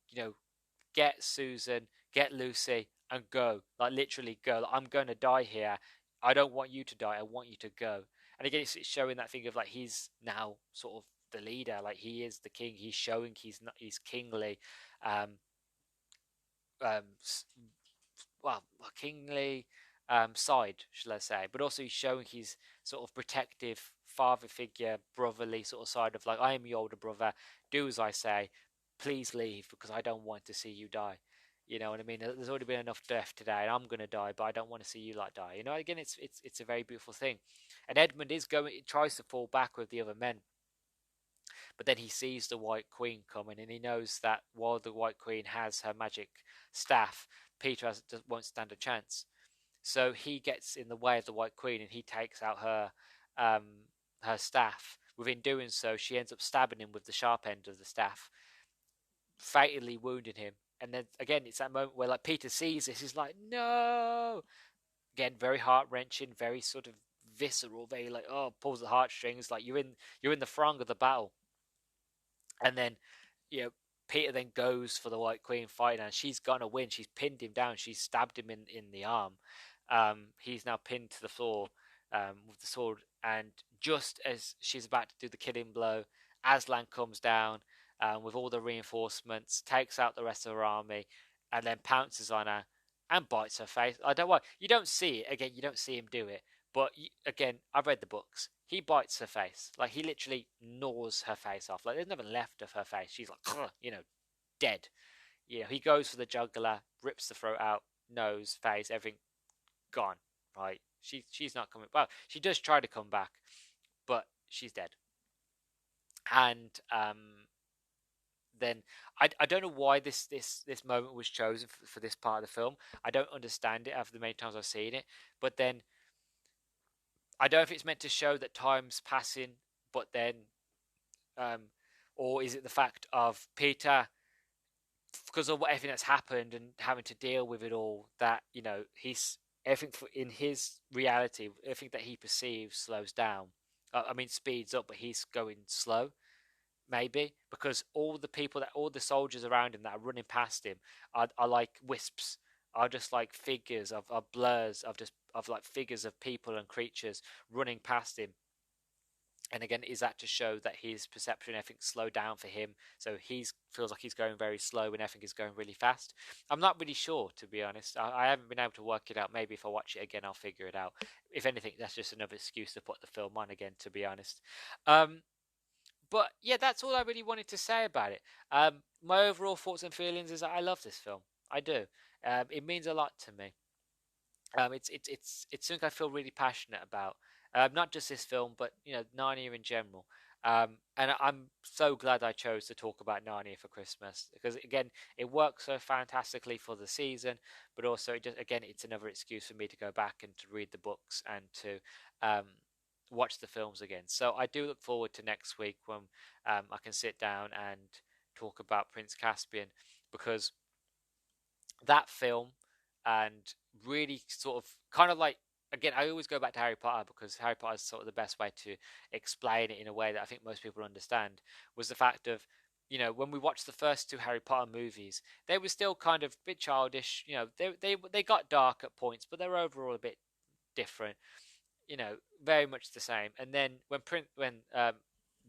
Speaker 2: get Susan, get Lucy, and go. Like literally go. Like, I'm going to die here. I don't want you to die. I want you to go. And again, it's showing that thing of like he's now sort of the leader. Like he is the king. He's showing he's not. He's kingly. Um, um, well, kingly side, shall I say? But also he's showing his sort of protective father figure, brotherly sort of side of like I am your older brother. Do as I say. Please leave because I don't want to see you die. You know what I mean? There's already been enough death today, and I'm gonna die, but I don't want to see you like die. You know, again, it's a very beautiful thing. And Edmund is going, tries to fall back with the other men, but then he sees the White Queen coming, and he knows that while the White Queen has her magic staff, Peter won't stand a chance. So he gets in the way of the White Queen, and he takes out um, her staff. Within doing so, she ends up stabbing him with the sharp end of the staff, fatally wounding him. And then again, it's that moment where like Peter sees this, he's like, no. Again, very heart wrenching, very sort of visceral, very like pulls the heartstrings. Like you're in the throng of the battle, and then you know Peter then goes for the White Queen fighting, and she's gonna win. She's pinned him down. She's stabbed him in the arm. He's now pinned to the floor with the sword, and just as she's about to do the killing blow, Aslan comes down with all the reinforcements, takes out the rest of her army, and then pounces on her and bites her face. I don't want you don't see it again. You don't see him do it, but again, I've read the books. He bites her face, like he literally gnaws her face off. Like there's nothing left of her face. She's like, dead. He goes for the jugular, rips the throat out, nose, face, everything gone. Right? She's not coming. Well, she does try to come back, but she's dead. And then I don't know why this moment was chosen for this part of the film. I don't understand it after the many times I've seen it. But then I don't know if it's meant to show that time's passing, but then, or is it the fact of Peter, because of everything that's happened and having to deal with it all, that he's everything in his reality, everything that he perceives slows down. I mean, speeds up, but he's going slow. Maybe because all the soldiers around him that are running past him are like wisps, are just like figures of blurs of like figures of people and creatures running past him. And again, is that to show that his perception, everything slowed down for him, so he feels like he's going very slow and everything is going really fast? I'm not really sure, to be honest. I haven't been able to work it out. Maybe if I watch it again, I'll figure it out. If anything, that's just another excuse to put the film on again, to be honest. But yeah, that's all I really wanted to say about it. My overall thoughts and feelings is that I love this film. I do. It means a lot to me. It's something I feel really passionate about. Not just this film, but Narnia in general. And I'm so glad I chose to talk about Narnia for Christmas because again, it works so fantastically for the season, but also it's another excuse for me to go back and to read the books and to um, watch the films again. So I do look forward to next week when I can sit down and talk about Prince Caspian, because that film and really sort of kind of like, again, I always go back to Harry Potter because Harry Potter is sort of the best way to explain it in a way that I think most people understand, was the fact of when we watched the first two Harry Potter movies, they were still kind of a bit childish. They got dark at points, but they were overall a bit different. Very much the same. And then when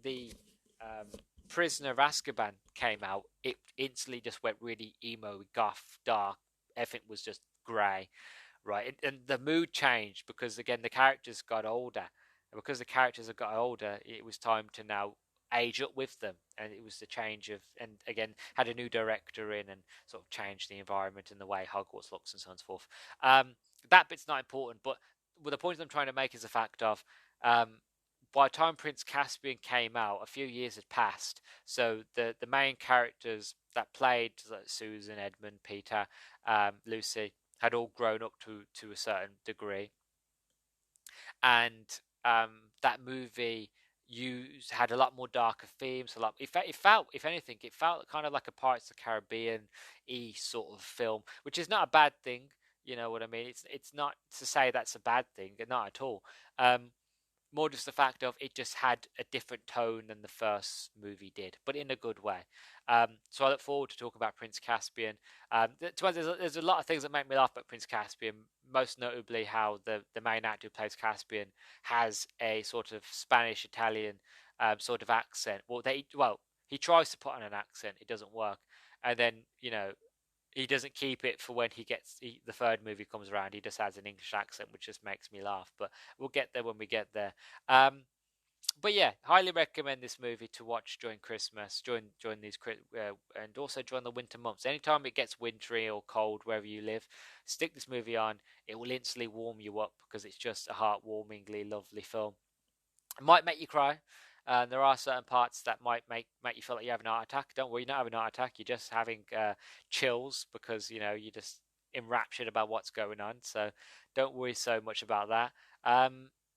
Speaker 2: the Prisoner of Azkaban came out, it instantly just went really emo, goth, dark. Everything was just grey, right? And the mood changed because again the characters got older, and because the characters have got older, it was time to now age up with them, and it was the change of, and again had a new director in and sort of changed the environment and the way Hogwarts looks and so on and so forth. That bit's not important, but the point I'm trying to make is the fact of by the time Prince Caspian came out, a few years had passed. So the main characters that played, like Susan, Edmund, Peter, Lucy, had all grown up to a certain degree, and that movie had a lot more darker themes. It felt, if anything, it felt kind of like a Pirates of the Caribbean sort of film, which is not a bad thing. You know what I mean? It's not to say that's a bad thing, not at all. more just the fact of it just had a different tone than the first movie did, but in a good way. So I look forward to talking about Prince Caspian. There's a lot of things that make me laugh about Prince Caspian, most notably how the main actor who plays Caspian has a sort of Spanish Italian sort of accent. He tries to put on an accent, it doesn't work, and then he doesn't keep it for when the third movie comes around. He just has an English accent, which just makes me laugh. But we'll get there when we get there. But yeah, highly recommend this movie to watch during Christmas, during these and also during the winter months. Anytime it gets wintry or cold wherever you live, stick this movie on. It will instantly warm you up because it's just a heartwarmingly lovely film. It might make you cry. There are certain parts that might make you feel like you have an heart attack. Don't worry, you're not having an heart attack. You're just having chills because you're just enraptured about what's going on. So don't worry so much about that.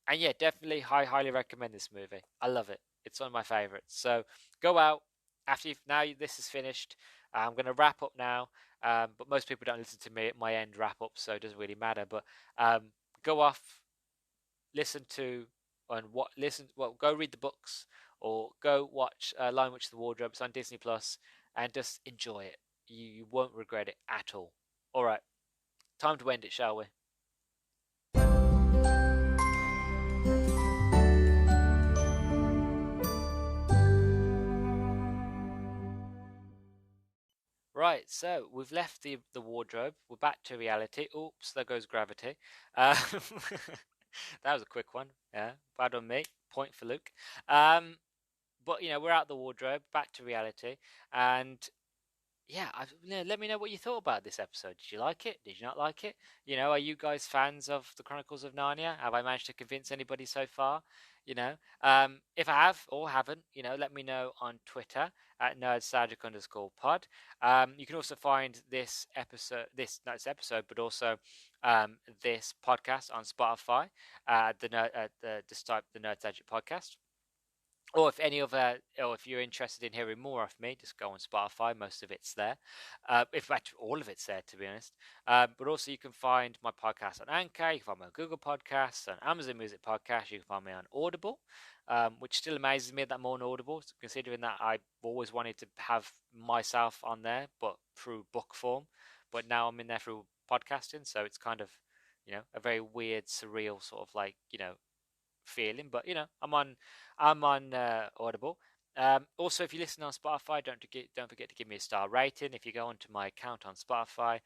Speaker 2: And yeah, definitely highly recommend this movie. I love it. It's one of my favorites. So go out after this is finished. I'm going to wrap up now. But most people don't listen to me at my end wrap up, so it doesn't really matter. But go off, listen to go read the books or go watch Lion Witch the Wardrobe. It's on Disney Plus, and just enjoy it. You won't regret it at all. All right, time to end it, shall we? Right, so we've left the wardrobe. We're back to reality. Oops, there goes gravity. That was a quick one. Yeah, bad on me. Point for Luke. But we're out the wardrobe, back to reality, and yeah, let me know what you thought about this episode. Did you like it? Did you not like it? Are you guys fans of the Chronicles of Narnia? Have I managed to convince anybody so far? If I have or haven't, let me know on Twitter at nerdstalgic_pod. You can also find this episode, not this episode, but also this podcast on Spotify. Just type the Nerdstalgic podcast. Or if you're interested in hearing more of me, just go on Spotify. Most of it's there. In fact, all of it's there, to be honest. But also, you can find my podcast on Anchor. You can find me on Google Podcasts, on Amazon Music Podcast. You can find me on Audible, which still amazes me that I'm on Audible, considering that I've always wanted to have myself on there, but through book form. But now I'm in there through podcasting, so it's kind of, a very weird, surreal sort of feeling. But I'm on Audible. Also, if you listen on Spotify, don't forget to give me a star rating. If you go onto my account on Spotify,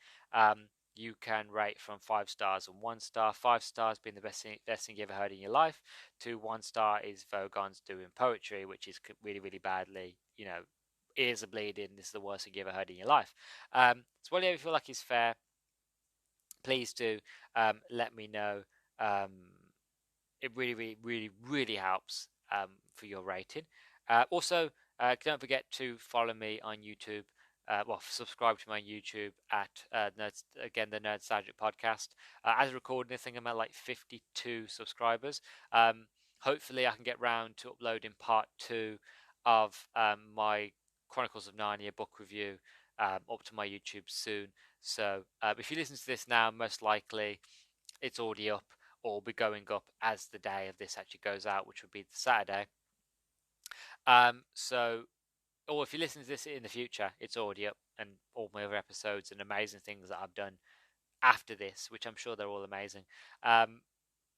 Speaker 2: you can rate from 5 stars and 1 star. 5 stars being the best thing you ever heard in your life. To 1 star is Vogon's doing poetry, which is really, really badly. Ears are bleeding. This is the worst thing you ever heard in your life. So whatever you feel like is fair, please do let me know. It really, really, really, really helps for your rating. Also, don't forget to follow me on YouTube. Subscribe to my YouTube at the Nerdstalgic podcast. As recording this thing, I'm at like 52 subscribers. Hopefully, I can get round to uploading part 2 of my Chronicles of Narnia book review up to my YouTube soon. So, if you listen to this now, most likely it's already up or will be going up as the day of this actually goes out, which would be the Saturday. Or if you listen to this in the future, it's already up, and all my other episodes and amazing things that I've done after this, which I'm sure they're all amazing,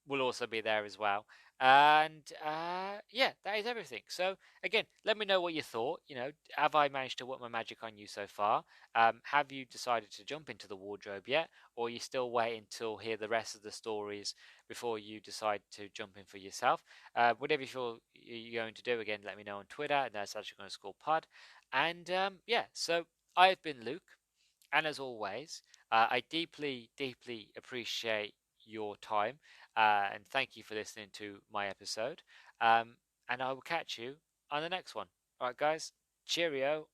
Speaker 2: will also be there as well. And yeah, that is everything. So again, let me know what you thought. Have I managed to work my magic on you so far? Have you decided to jump into the wardrobe yet, or are you still waiting to hear the rest of the stories before you decide to jump in for yourself? Whatever you feel you're going to do, again, let me know on Twitter at nerdstalgic_pod. And yeah, so I've been Luke, and as always, I deeply, deeply appreciate your time, and thank you for listening to my episode. And I will catch you on the next one. All right, guys, cheerio.